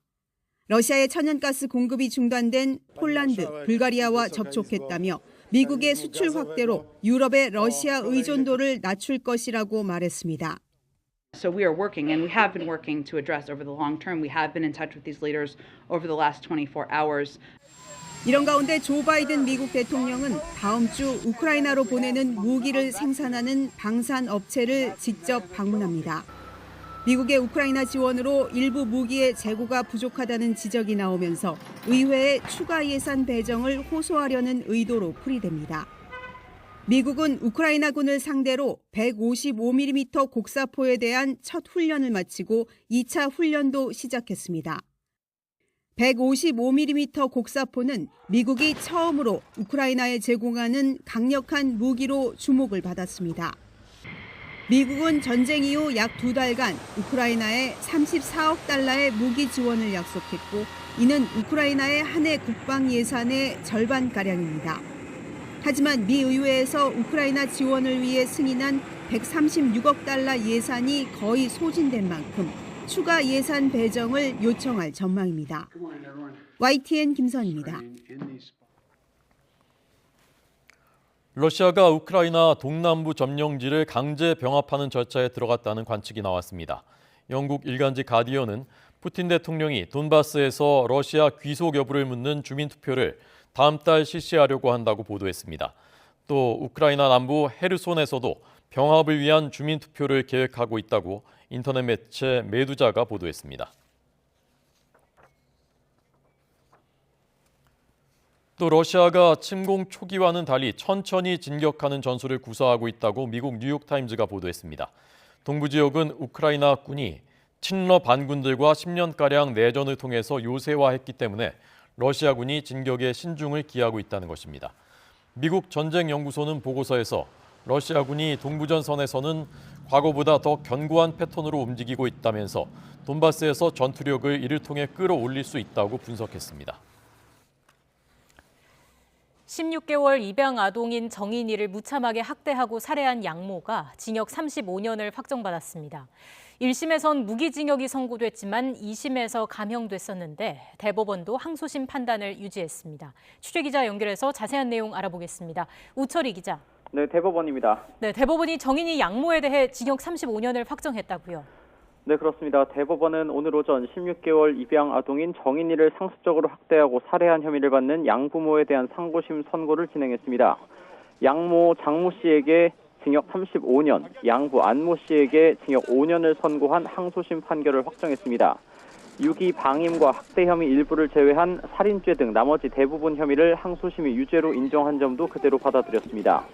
러시아의 천연가스 공급이 중단된 폴란드, 불가리아와 접촉했다며 미국의 수출 확대로 유럽의 러시아 의존도를 낮출 것이라고 말했습니다. So we are working, and we have been working to address over the long term. We have been in touch with these leaders over the last 24 hours. 이런 가운데 조 바이든 미국 대통령은 다음 주 우크라이나로 보내는 무기를 생산하는 방산 업체를 직접 방문합니다. 미국의 우크라이나 지원으로 일부 무기의 재고가 부족하다는 지적이 나오면서 의회에 추가 예산 배정을 호소하려는 의도로 풀이됩니다. 미국은 우크라이나군을 상대로 155mm 곡사포에 대한 첫 훈련을 마치고 2차 훈련도 시작했습니다. 155mm 곡사포는 미국이 처음으로 우크라이나에 제공하는 강력한 무기로 주목을 받았습니다. 미국은 전쟁 이후 약 2달간 우크라이나에 34억 달러의 무기 지원을 약속했고 이는 우크라이나의 한 해 국방 예산의 절반가량입니다. 하지만 미 의회에서 우크라이나 지원을 위해 승인한 136억 달러 예산이 거의 소진된 만큼 추가 예산 배정을 요청할 전망입니다. YTN 김선입니다. 러시아가 우크라이나 동남부 점령지를 강제 병합하는 절차에 들어갔다는 관측이 나왔습니다. 영국 일간지 가디언은 푸틴 대통령이 돈바스에서 러시아 귀속 여부를 묻는 주민투표를 다음 달 실시하려고 한다고 보도했습니다. 또 우크라이나 남부 헤르손에서도 병합을 위한 주민투표를 계획하고 있다고 인터넷 매체 메두자가 보도했습니다. 또 러시아가 침공 초기와는 달리 천천히 진격하는 전술을 구사하고 있다고 미국 뉴욕타임즈가 보도했습니다. 동부 지역은 우크라이나 군이 친러 반군들과 10년가량 내전을 통해서 요새화했기 때문에 러시아군이 진격에 신중을 기하고 있다는 것입니다. 미국 전쟁연구소는 보고서에서 러시아군이 동부전선에서는 과거보다 더 견고한 패턴으로 움직이고 있다면서 돈바스에서 전투력을 이를 통해 끌어올릴 수 있다고 분석했습니다. 16개월 입양 아동인 정인이를 무참하게 학대하고 살해한 양모가 징역 35년을 확정받았습니다. 1심에선 무기징역이 선고됐지만 2심에서 감형됐었는데 대법원도 항소심 판단을 유지했습니다. 취재기자 연결해서 자세한 내용 알아보겠습니다. 우철희 기자. 네, 대법원입니다. 네, 대법원이 정인이 양모에 대해 징역 35년을 확정했다고요. 네, 그렇습니다. 대법원은 오늘 오전 16개월 입양 아동인 정인이를 상습적으로 학대하고 살해한 혐의를 받는 양부모에 대한 상고심 선고를 진행했습니다. 양모 장모 씨에게 징역 35년, 양부 안모 씨에게 징역 5년을 선고한 항소심 판결을 확정했습니다. 유기 방임과 학대 혐의 일부를 제외한 살인죄 등 나머지 대부분 혐의를 항소심이 유죄로 인정한 점도 그대로 받아들였습니다.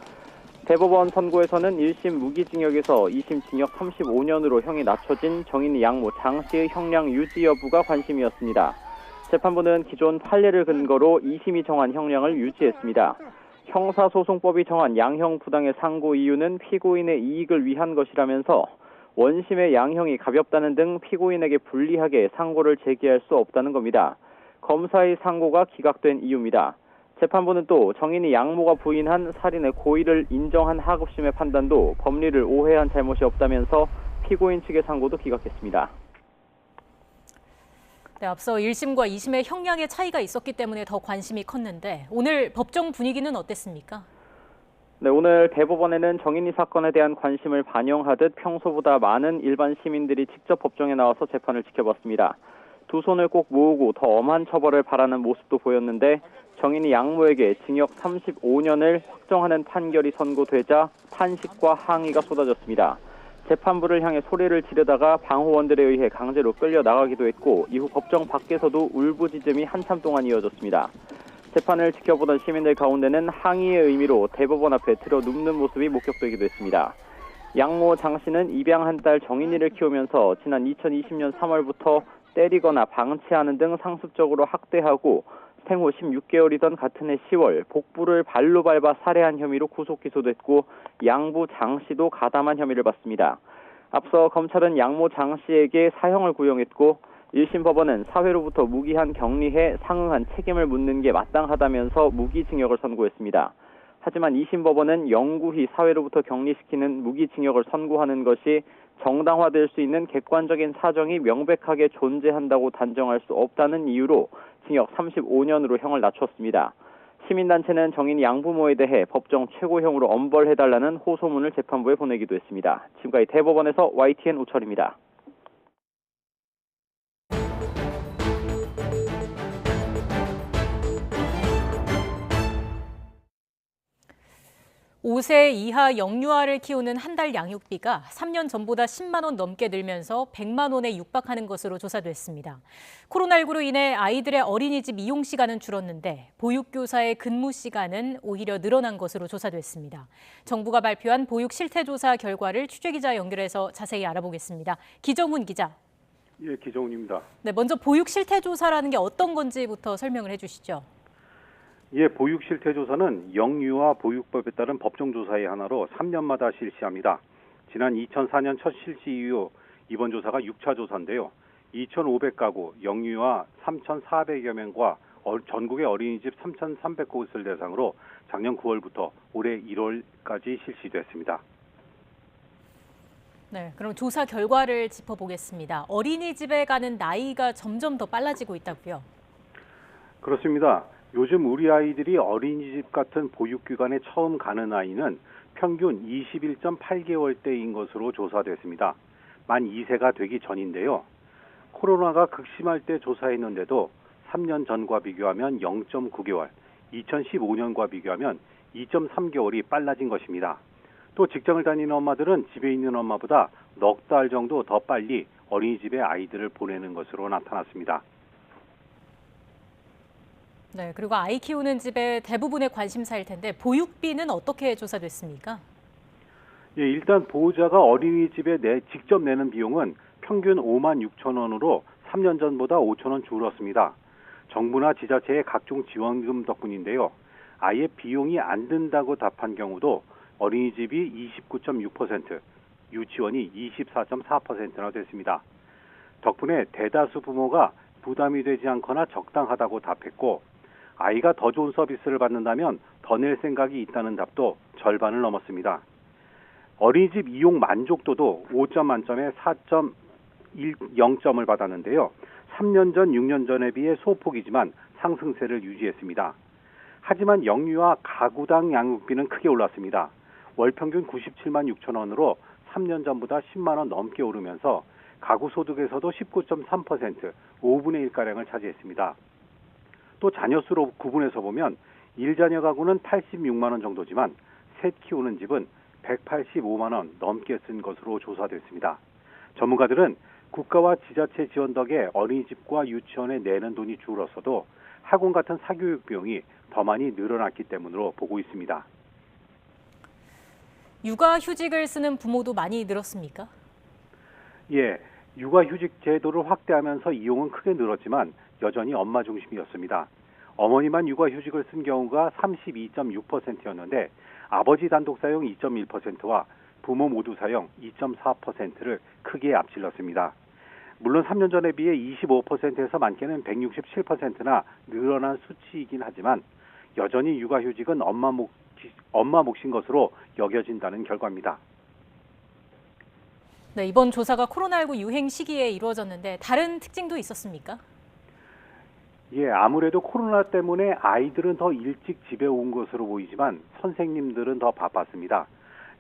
대법원 선고에서는 1심 무기징역에서 2심 징역 35년으로 형이 낮춰진 정인이 양모 장 씨의 형량 유지 여부가 관심이었습니다. 재판부는 기존 판례를 근거로 2심이 정한 형량을 유지했습니다. 형사소송법이 정한 양형 부당의 상고 이유는 피고인의 이익을 위한 것이라면서 원심의 양형이 가볍다는 등 피고인에게 불리하게 상고를 제기할 수 없다는 겁니다. 검사의 상고가 기각된 이유입니다. 재판부는 또 정인이 양모가 부인한 살인의 고의를 인정한 하급심의 판단도 법리를 오해한 잘못이 없다면서 피고인 측의 상고도 기각했습니다. 네, 앞서 1심과 2심의 형량의 차이가 있었기 때문에 더 관심이 컸는데 오늘 법정 분위기는 어땠습니까? 네, 오늘 대법원에는 정인이 사건에 대한 관심을 반영하듯 평소보다 많은 일반 시민들이 직접 법정에 나와서 재판을 지켜봤습니다. 두 손을 꼭 모으고 더 엄한 처벌을 바라는 모습도 보였는데 정인이 양모에게 징역 35년을 확정하는 판결이 선고되자 탄식과 항의가 쏟아졌습니다. 재판부를 향해 소리를 지르다가 방호원들에 의해 강제로 끌려 나가기도 했고 이후 법정 밖에서도 울부짖음이 한참 동안 이어졌습니다. 재판을 지켜보던 시민들 가운데는 항의의 의미로 대법원 앞에 들어 눕는 모습이 목격되기도 했습니다. 양모 장 씨는 입양한 딸 정인이를 키우면서 지난 2020년 3월부터 때리거나 방치하는 등 상습적으로 학대하고 생후 16개월이던 같은 해 10월 복부를 발로 밟아 살해한 혐의로 구속 기소됐고 양부 장 씨도 가담한 혐의를 받습니다. 앞서 검찰은 양모 장 씨에게 사형을 구형했고 1심 법원은 사회로부터 무기한 격리해 상응한 책임을 묻는 게 마땅하다면서 무기징역을 선고했습니다. 하지만 2심 법원은 영구히 사회로부터 격리시키는 무기징역을 선고하는 것이 정당화될 수 있는 객관적인 사정이 명백하게 존재한다고 단정할 수 없다는 이유로 징역 35년으로 형을 낮췄습니다. 시민단체는 정인이 양부모에 대해 법정 최고형으로 엄벌해달라는 호소문을 재판부에 보내기도 했습니다. 지금까지 대법원에서 YTN 우철입니다. (5세) 이하 영유아를 키우는 한 달 양육비가 3년 전보다 10만 원 넘게 늘면서 100만 원에 육박하는 것으로 조사됐습니다. 코로나19로 인해 아이들의 어린이집 이용 시간은 줄었는데 보육교사의 근무 시간은 오히려 늘어난 것으로 조사됐습니다. 정부가 발표한 보육 실태조사 결과를 취재기자 연결해서 자세히 알아보겠습니다. 기정훈 기자. 예, 기정훈입니다. 네, 먼저 보육 실태조사라는 게 어떤 건지부터 설명을 해주시죠. 예, 보육 실태조사는 영유아 보육법에 따른 법정조사의 하나로 3년마다 실시합니다. 지난 2004년 첫 실시 이후 이번 조사가 6차 조사인데요. 2,500가구, 영유아 3,400여 명과 전국의 어린이집 3,300곳을 대상으로 작년 9월부터 올해 1월까지 실시됐습니다. 네, 그럼 조사 결과를 짚어보겠습니다. 어린이집에 가는 나이가 점점 더 빨라지고 있다고요? 그렇습니다. 요즘 우리 아이들이 어린이집 같은 보육기관에 처음 가는 나이는 평균 21.8개월 때인 것으로 조사됐습니다. 만 2세가 되기 전인데요. 코로나가 극심할 때 조사했는데도 3년 전과 비교하면 0.9개월, 2015년과 비교하면 2.3개월이 빨라진 것입니다. 또 직장을 다니는 엄마들은 집에 있는 엄마보다 넉 달 정도 더 빨리 어린이집에 아이들을 보내는 것으로 나타났습니다. 네, 그리고 아이 키우는 집의 대부분의 관심사일 텐데 보육비는 어떻게 조사됐습니까? 예, 일단 보호자가 어린이집에 직접 내는 비용은 평균 5만 6천 원으로 3년 전보다 5천 원 줄었습니다. 정부나 지자체의 각종 지원금 덕분인데요. 아예 비용이 안 든다고 답한 경우도 어린이집이 29.6%, 유치원이 24.4%나 됐습니다. 덕분에 대다수 부모가 부담이 되지 않거나 적당하다고 답했고 아이가 더 좋은 서비스를 받는다면 더 낼 생각이 있다는 답도 절반을 넘었습니다. 어린이집 이용 만족도도 5점 만점에 4.0점을 받았는데요. 3년 전, 6년 전에 비해 소폭이지만 상승세를 유지했습니다. 하지만 영유아 가구당 양육비는 크게 올랐습니다. 월 평균 97만 6천 원으로 3년 전보다 10만 원 넘게 오르면서 가구 소득에서도 19.3%, 5분의 1가량을 차지했습니다. 또 자녀 수로 구분해서 보면 1자녀 가구는 86만 원 정도지만 셋 키우는 집은 185만 원 넘게 쓴 것으로 조사됐습니다. 전문가들은 국가와 지자체 지원 덕에 어린이집과 유치원에 내는 돈이 줄었어도 학원 같은 사교육 비용이 더 많이 늘어났기 때문으로 보고 있습니다. 육아휴직을 쓰는 부모도 많이 늘었습니까? 예, 육아휴직 제도를 확대하면서 이용은 크게 늘었지만 여전히 엄마 중심이었습니다. 어머니만 육아휴직을 쓴 경우가 32.6%였는데 아버지 단독 사용 2.1%와 부모 모두 사용 2.4%를 크게 앞질렀습니다. 물론 3년 전에 비해 25%에서 많게는 167%나 늘어난 수치이긴 하지만 여전히 육아휴직은 엄마 몫인 것으로 여겨진다는 결과입니다. 네, 이번 조사가 코로나19 유행 시기에 이루어졌는데 다른 특징도 있었습니까? 예, 아무래도 코로나 때문에 아이들은 더 일찍 집에 온 것으로 보이지만 선생님들은 더 바빴습니다.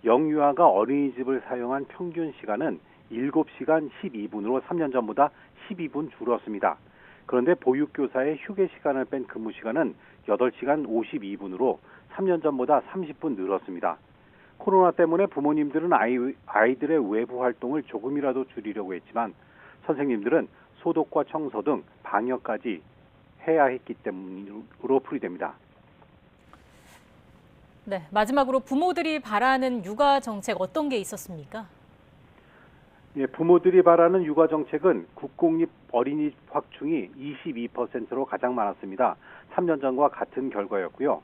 영유아가 어린이집을 사용한 평균 시간은 7시간 12분으로 3년 전보다 12분 줄었습니다. 그런데 보육교사의 휴게 시간을 뺀 근무 시간은 8시간 52분으로 3년 전보다 30분 늘었습니다. 코로나 때문에 부모님들은 아이들의 외부 활동을 조금이라도 줄이려고 했지만 선생님들은 소독과 청소 등 방역까지 해야 했기 때문으로 풀이됩니다. 네, 마지막으로 부모들이 바라는 육아 정책 어떤 게 있었습니까? 예, 부모들이 바라는 육아 정책은 국공립 어린이집 확충이 22%로 가장 많았습니다. 3년 전과 같은 결과였고요.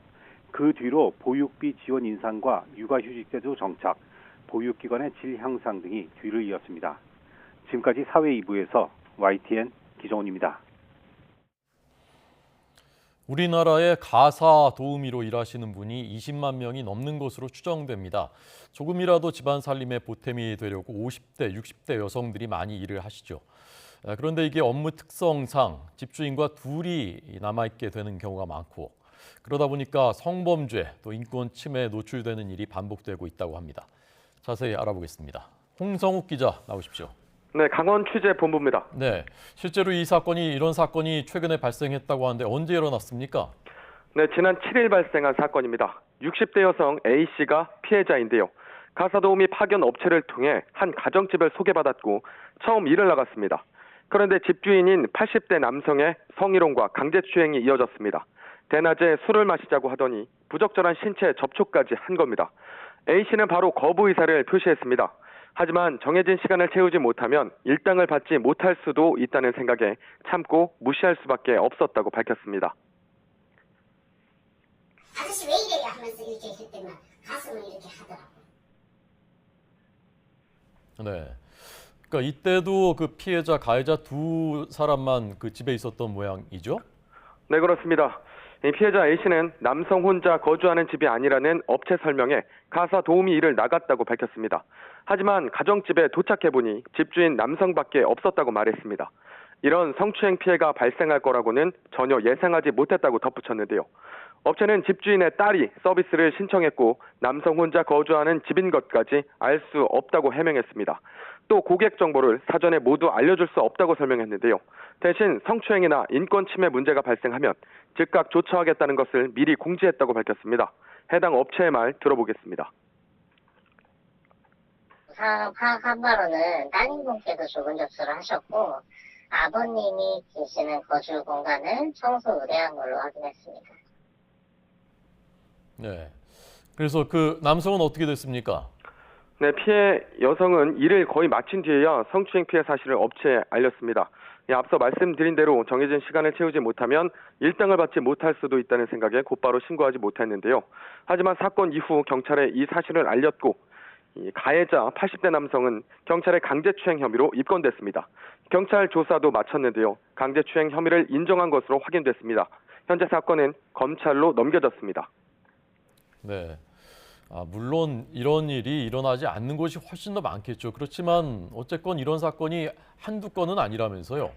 그 뒤로 보육비 지원 인상과 육아휴직제도 정착, 보육기관의 질 향상 등이 뒤를 이었습니다. 지금까지 사회 2부에서 YTN 기정훈입니다. 우리나라의 가사 도우미로 일하시는 분이 20만 명이 넘는 것으로 추정됩니다. 조금이라도 집안 살림에 보탬이 되려고 50대, 60대 여성들이 많이 일을 하시죠. 그런데 이게 업무 특성상 집주인과 둘이 남아있게 되는 경우가 많고 그러다 보니까 성범죄 또 인권 침해에 노출되는 일이 반복되고 있다고 합니다. 자세히 알아보겠습니다. 홍성욱 기자 나오십시오. 네, 강원 취재본부입니다. 네, 실제로 이런 사건이 최근에 발생했다고 하는데 언제 일어났습니까? 네, 지난 7일 발생한 사건입니다. 60대 여성 A씨가 피해자인데요. 가사도우미 파견 업체를 통해 한 가정집을 소개받았고 처음 일을 나갔습니다. 그런데 집주인인 80대 남성의 성희롱과 강제추행이 이어졌습니다. 대낮에 술을 마시자고 하더니 부적절한 신체 접촉까지 한 겁니다. A씨는 바로 거부 의사를 표시했습니다. 하지만 정해진 시간을 채우지 못하면 일당을 받지 못할 수도 있다는 생각에 참고 무시할 수밖에 없었다고 밝혔습니다. 아저씨 왜 이래 하면서 이렇게 했더니 가슴을 이렇게 하더라고. 네, 그러니까 이때도 그 피해자, 가해자 두 사람만 그 집에 있었던 모양이죠? 네, 그렇습니다. 피해자 A씨는 남성 혼자 거주하는 집이 아니라는 업체 설명에 가사 도우미 일을 나갔다고 밝혔습니다. 하지만 가정집에 도착해보니 집주인 남성밖에 없었다고 말했습니다. 이런 성추행 피해가 발생할 거라고는 전혀 예상하지 못했다고 덧붙였는데요. 업체는 집주인의 딸이 서비스를 신청했고 남성 혼자 거주하는 집인 것까지 알 수 없다고 해명했습니다. 또 고객 정보를 사전에 모두 알려줄 수 없다고 설명했는데요. 대신 성추행이나 인권 침해 문제가 발생하면 즉각 조처하겠다는 것을 미리 공지했다고 밝혔습니다. 해당 업체의 말 들어보겠습니다. 상황을 파악한 바로는 따님분께서 조건 접수를 하셨고 아버님이 계시는 거주 공간을 청소 의뢰한 걸로 확인했습니다. 네. 그래서 그 남성은 어떻게 됐습니까? 네, 피해 여성은 일을 거의 마친 뒤에야 성추행 피해 사실을 업체에 알렸습니다. 앞서 말씀드린 대로 정해진 시간을 채우지 못하면 일당을 받지 못할 수도 있다는 생각에 곧바로 신고하지 못했는데요. 하지만 사건 이후 경찰에 이 사실을 알렸고 가해자 80대 남성은 경찰의 강제추행 혐의로 입건됐습니다. 경찰 조사도 마쳤는데요. 강제추행 혐의를 인정한 것으로 확인됐습니다. 현재 사건은 검찰로 넘겨졌습니다. 네. 물론 이런 일이 일어나지 않는 곳이 훨씬 더 많겠죠. 그렇지만 어쨌건 이런 사건이 한두 건은 아니라면서요.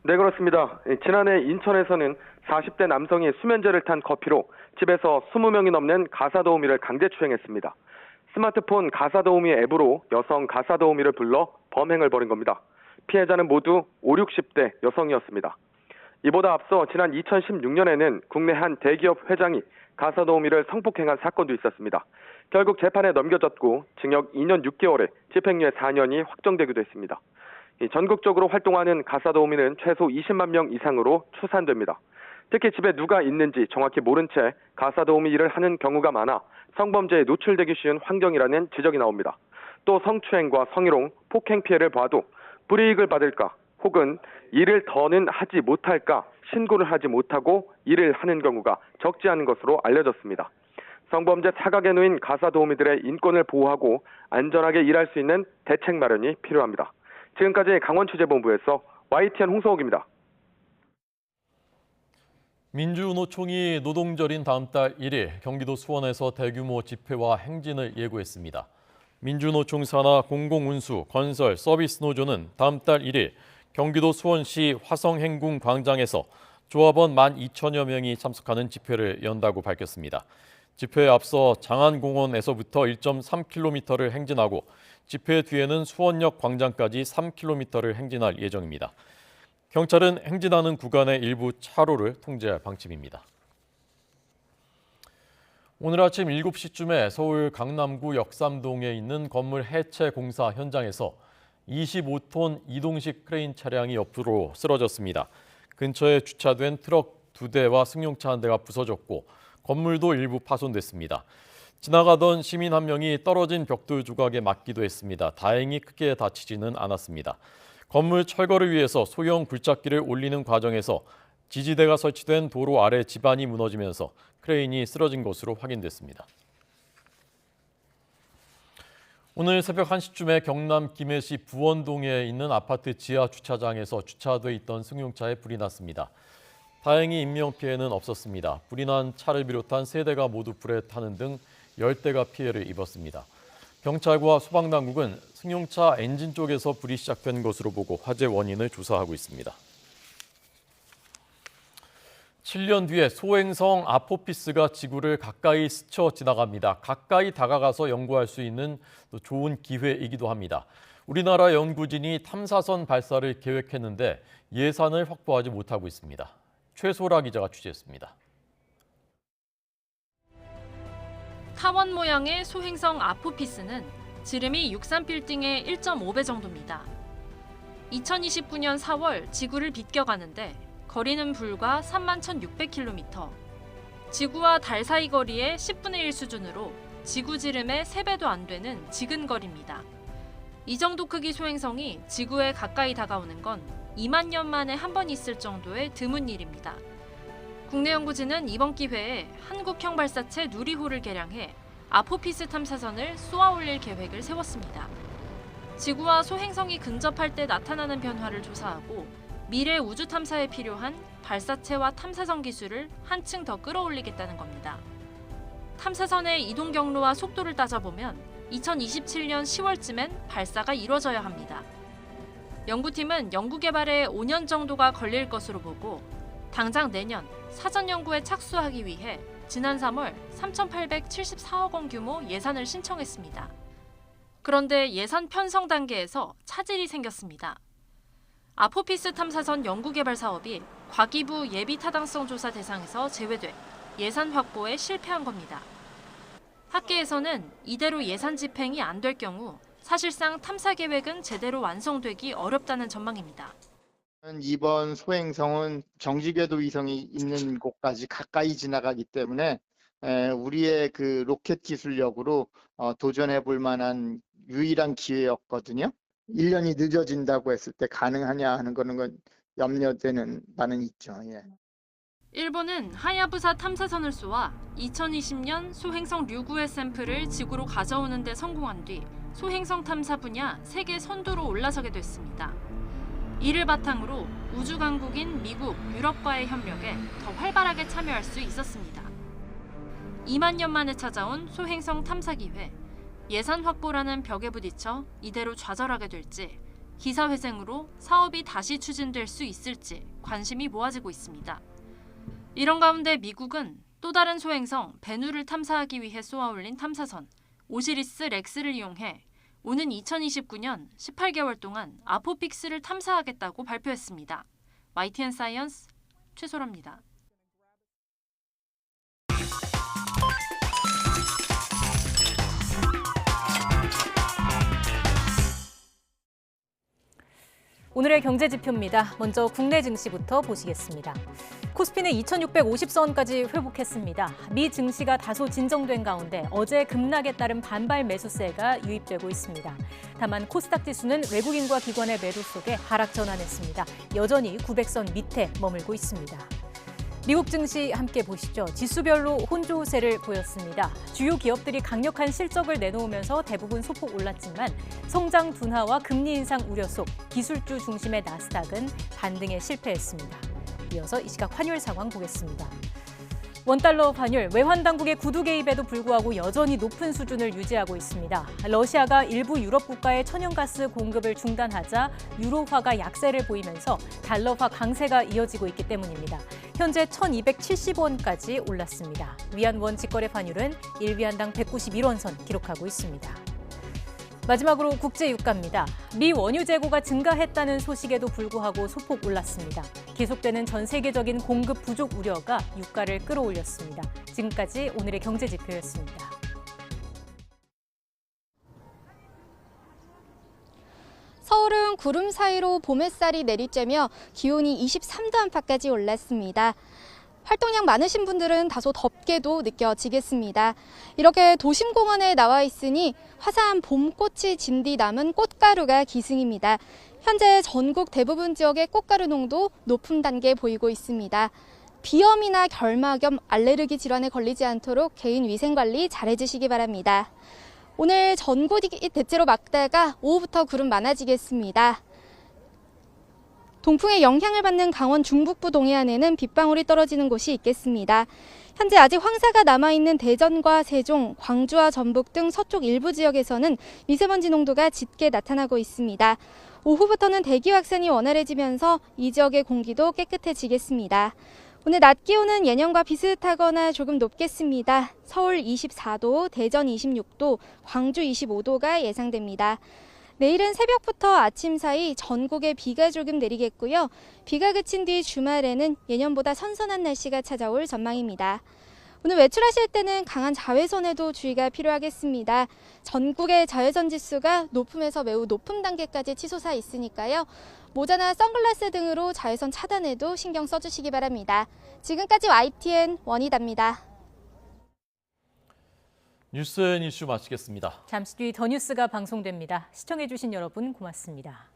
네, 그렇습니다. 지난해 인천에서는 40대 남성이 수면제를 탄 커피로 집에서 20명이 넘는 가사도우미를 강제추행했습니다. 스마트폰 가사도우미 앱으로 여성 가사도우미를 불러 범행을 벌인 겁니다. 피해자는 모두 50, 60대 여성이었습니다. 이보다 앞서 지난 2016년에는 국내 한 대기업 회장이 가사도우미를 성폭행한 사건도 있었습니다. 결국 재판에 넘겨졌고 징역 2년 6개월에 집행유예 4년이 확정되기도 했습니다. 전국적으로 활동하는 가사도우미는 최소 20만 명 이상으로 추산됩니다. 특히 집에 누가 있는지 정확히 모른 채 가사도우미 일을 하는 경우가 많아 성범죄에 노출되기 쉬운 환경이라는 지적이 나옵니다. 또 성추행과 성희롱, 폭행 피해를 봐도 불이익을 받을까 혹은 일을 더는 하지 못할까 신고를 하지 못하고 일을 하는 경우가 적지 않은 것으로 알려졌습니다. 성범죄 사각에 놓인 가사도우미들의 인권을 보호하고 안전하게 일할 수 있는 대책 마련이 필요합니다. 지금까지 강원취재본부에서 YTN 홍성욱입니다. 민주노총이 노동절인 다음 달 1일 경기도 수원에서 대규모 집회와 행진을 예고했습니다. 민주노총 산하 공공운수, 건설, 서비스 노조는 다음 달 1일 경기도 수원시 화성행궁 광장에서 조합원 12,000여 명이 참석하는 집회를 연다고 밝혔습니다. 집회에 앞서 장안공원에서부터 1.3km를 행진하고 집회 뒤에는 수원역 광장까지 3km를 행진할 예정입니다. 경찰은 행진하는 구간의 일부 차로를 통제할 방침입니다. 오늘 아침 7시쯤에 서울 강남구 역삼동에 있는 건물 해체 공사 현장에서 25톤 이동식 크레인 차량이 옆으로 쓰러졌습니다. 근처에 주차된 트럭 2대와 승용차 1대가 부서졌고 건물도 일부 파손됐습니다. 지나가던 시민 한 명이 떨어진 벽돌 조각에 맞기도 했습니다. 다행히 크게 다치지는 않았습니다. 건물 철거를 위해서 소형 굴착기를 올리는 과정에서 지지대가 설치된 도로 아래 지반이 무너지면서 크레인이 쓰러진 것으로 확인됐습니다. 오늘 새벽 1시쯤에 경남 김해시 부원동에 있는 아파트 지하 주차장에서 주차돼 있던 승용차에 불이 났습니다. 다행히 인명피해는 없었습니다. 불이 난 차를 비롯한 3대가 모두 불에 타는 등 10대가 피해를 입었습니다. 경찰과 소방당국은 승용차 엔진 쪽에서 불이 시작된 것으로 보고 화재 원인을 조사하고 있습니다. 7년 뒤에 소행성 아포피스가 지구를 가까이 스쳐 지나갑니다. 가까이 다가가서 연구할 수 있는 또 좋은 기회이기도 합니다. 우리나라 연구진이 탐사선 발사를 계획했는데 예산을 확보하지 못하고 있습니다. 최소라 기자가 취재했습니다. 타원 모양의 소행성 아포피스는 지름이 63빌딩의 1.5배 정도입니다. 2029년 4월 지구를 비껴가는데 거리는 불과 31,600km. 지구와 달 사이 거리의 10분의 1 수준으로 지구 지름의 3배도 안 되는 지근거리입니다. 이 정도 크기 소행성이 지구에 가까이 다가오는 건 2만 년 만에 한 번 있을 정도의 드문 일입니다. 국내 연구진은 이번 기회에 한국형 발사체 누리호를 개량해 아포피스 탐사선을 쏘아 올릴 계획을 세웠습니다. 지구와 소행성이 근접할 때 나타나는 변화를 조사하고 미래 우주 탐사에 필요한 발사체와 탐사선 기술을 한층 더 끌어올리겠다는 겁니다. 탐사선의 이동 경로와 속도를 따져보면 2027년 10월쯤엔 발사가 이루어져야 합니다. 연구팀은 연구 개발에 5년 정도가 걸릴 것으로 보고 당장 내년 사전 연구에 착수하기 위해 지난 3월 3,874억 원 규모 예산을 신청했습니다. 그런데 예산 편성 단계에서 차질이 생겼습니다. 아포피스 탐사선 연구개발 사업이 과기부 예비타당성 조사 대상에서 제외돼 예산 확보에 실패한 겁니다. 학계에서는 이대로 예산 집행이 안 될 경우 사실상 탐사 계획은 제대로 완성되기 어렵다는 전망입니다. 이번 소행성은 정지궤도 위성이 있는 곳까지 가까이 지나가기 때문에 우리의 그 로켓 기술력으로 도전해 볼 만한 유일한 기회였거든요. 1년이 늦어진다고 했을 때 가능하냐 하는 거는 염려되는 바는 있죠. 예. 일본은 하야부사 탐사선을 쏘아 2020년 소행성 류구의 샘플을 지구로 가져오는 데 성공한 뒤 소행성 탐사 분야 세계 선두로 올라서게 됐습니다. 이를 바탕으로 우주 강국인 미국, 유럽과의 협력에 더 활발하게 참여할 수 있었습니다. 2만 년 만에 찾아온 소행성 탐사 기회. 예산 확보라는 벽에 부딪혀 이대로 좌절하게 될지, 기사회생으로 사업이 다시 추진될 수 있을지 관심이 모아지고 있습니다. 이런 가운데 미국은 또 다른 소행성 베누를 탐사하기 위해 쏘아올린 탐사선 오시리스 렉스를 이용해 오는 2029년 18개월 동안 아포픽스를 탐사하겠다고 발표했습니다. YTN 사이언스 최소라입니다. 오늘의 경제지표입니다. 먼저 국내 증시부터 보시겠습니다. 코스피는 2,650선까지 회복했습니다. 미 증시가 다소 진정된 가운데 어제 급락에 따른 반발 매수세가 유입되고 있습니다. 다만 코스닥 지수는 외국인과 기관의 매도 속에 하락 전환했습니다. 여전히 900선 밑에 머물고 있습니다. 미국 증시 함께 보시죠. 지수별로 혼조세를 보였습니다. 주요 기업들이 강력한 실적을 내놓으면서 대부분 소폭 올랐지만 성장 둔화와 금리 인상 우려 속 기술주 중심의 나스닥은 반등에 실패했습니다. 이어서 이 시각 환율 상황 보겠습니다. 원달러 환율, 외환 당국의 구두 개입에도 불구하고 여전히 높은 수준을 유지하고 있습니다. 러시아가 일부 유럽 국가의 천연가스 공급을 중단하자 유로화가 약세를 보이면서 달러화 강세가 이어지고 있기 때문입니다. 현재 1,270원까지 올랐습니다. 위안원 직거래 환율은 1위안당 191원 선 기록하고 있습니다. 마지막으로 국제 유가입니다. 미 원유 재고가 증가했다는 소식에도 불구하고 소폭 올랐습니다. 계속되는 전 세계적인 공급 부족 우려가 유가를 끌어올렸습니다. 지금까지 오늘의 경제 지표였습니다. 서울은 구름 사이로 봄 햇살이 내리쬐며 기온이 23도 안팎까지 올랐습니다. 활동량 많으신 분들은 다소 덥게도 느껴지겠습니다. 이렇게 도심공원에 나와 있으니 화사한 봄꽃이 진 뒤 남은 꽃가루가 기승입니다. 현재 전국 대부분 지역의 꽃가루 농도 높은 단계 보이고 있습니다. 비염이나 결막염, 알레르기 질환에 걸리지 않도록 개인 위생 관리 잘 해주시기 바랍니다. 오늘 전국이 대체로 맑다가 오후부터 구름 많아지겠습니다. 동풍의 영향을 받는 강원 중북부 동해안에는 빗방울이 떨어지는 곳이 있겠습니다. 현재 아직 황사가 남아있는 대전과 세종, 광주와 전북 등 서쪽 일부 지역에서는 미세먼지 농도가 짙게 나타나고 있습니다. 오후부터는 대기 확산이 원활해지면서 이 지역의 공기도 깨끗해지겠습니다. 오늘 낮 기온은 예년과 비슷하거나 조금 높겠습니다. 서울 24도, 대전 26도, 광주 25도가 예상됩니다. 내일은 새벽부터 아침 사이 전국에 비가 조금 내리겠고요. 비가 그친 뒤 주말에는 예년보다 선선한 날씨가 찾아올 전망입니다. 오늘 외출하실 때는 강한 자외선에도 주의가 필요하겠습니다. 전국의 자외선 지수가 높음에서 매우 높은 단계까지 치솟아 있으니까요. 모자나 선글라스 등으로 자외선 차단에도 신경 써주시기 바랍니다. 지금까지 YTN 원희다입니다. 뉴스앤 이슈 마치겠습니다. 잠시 뒤 더 뉴스가 방송됩니다. 시청해주신 여러분 고맙습니다.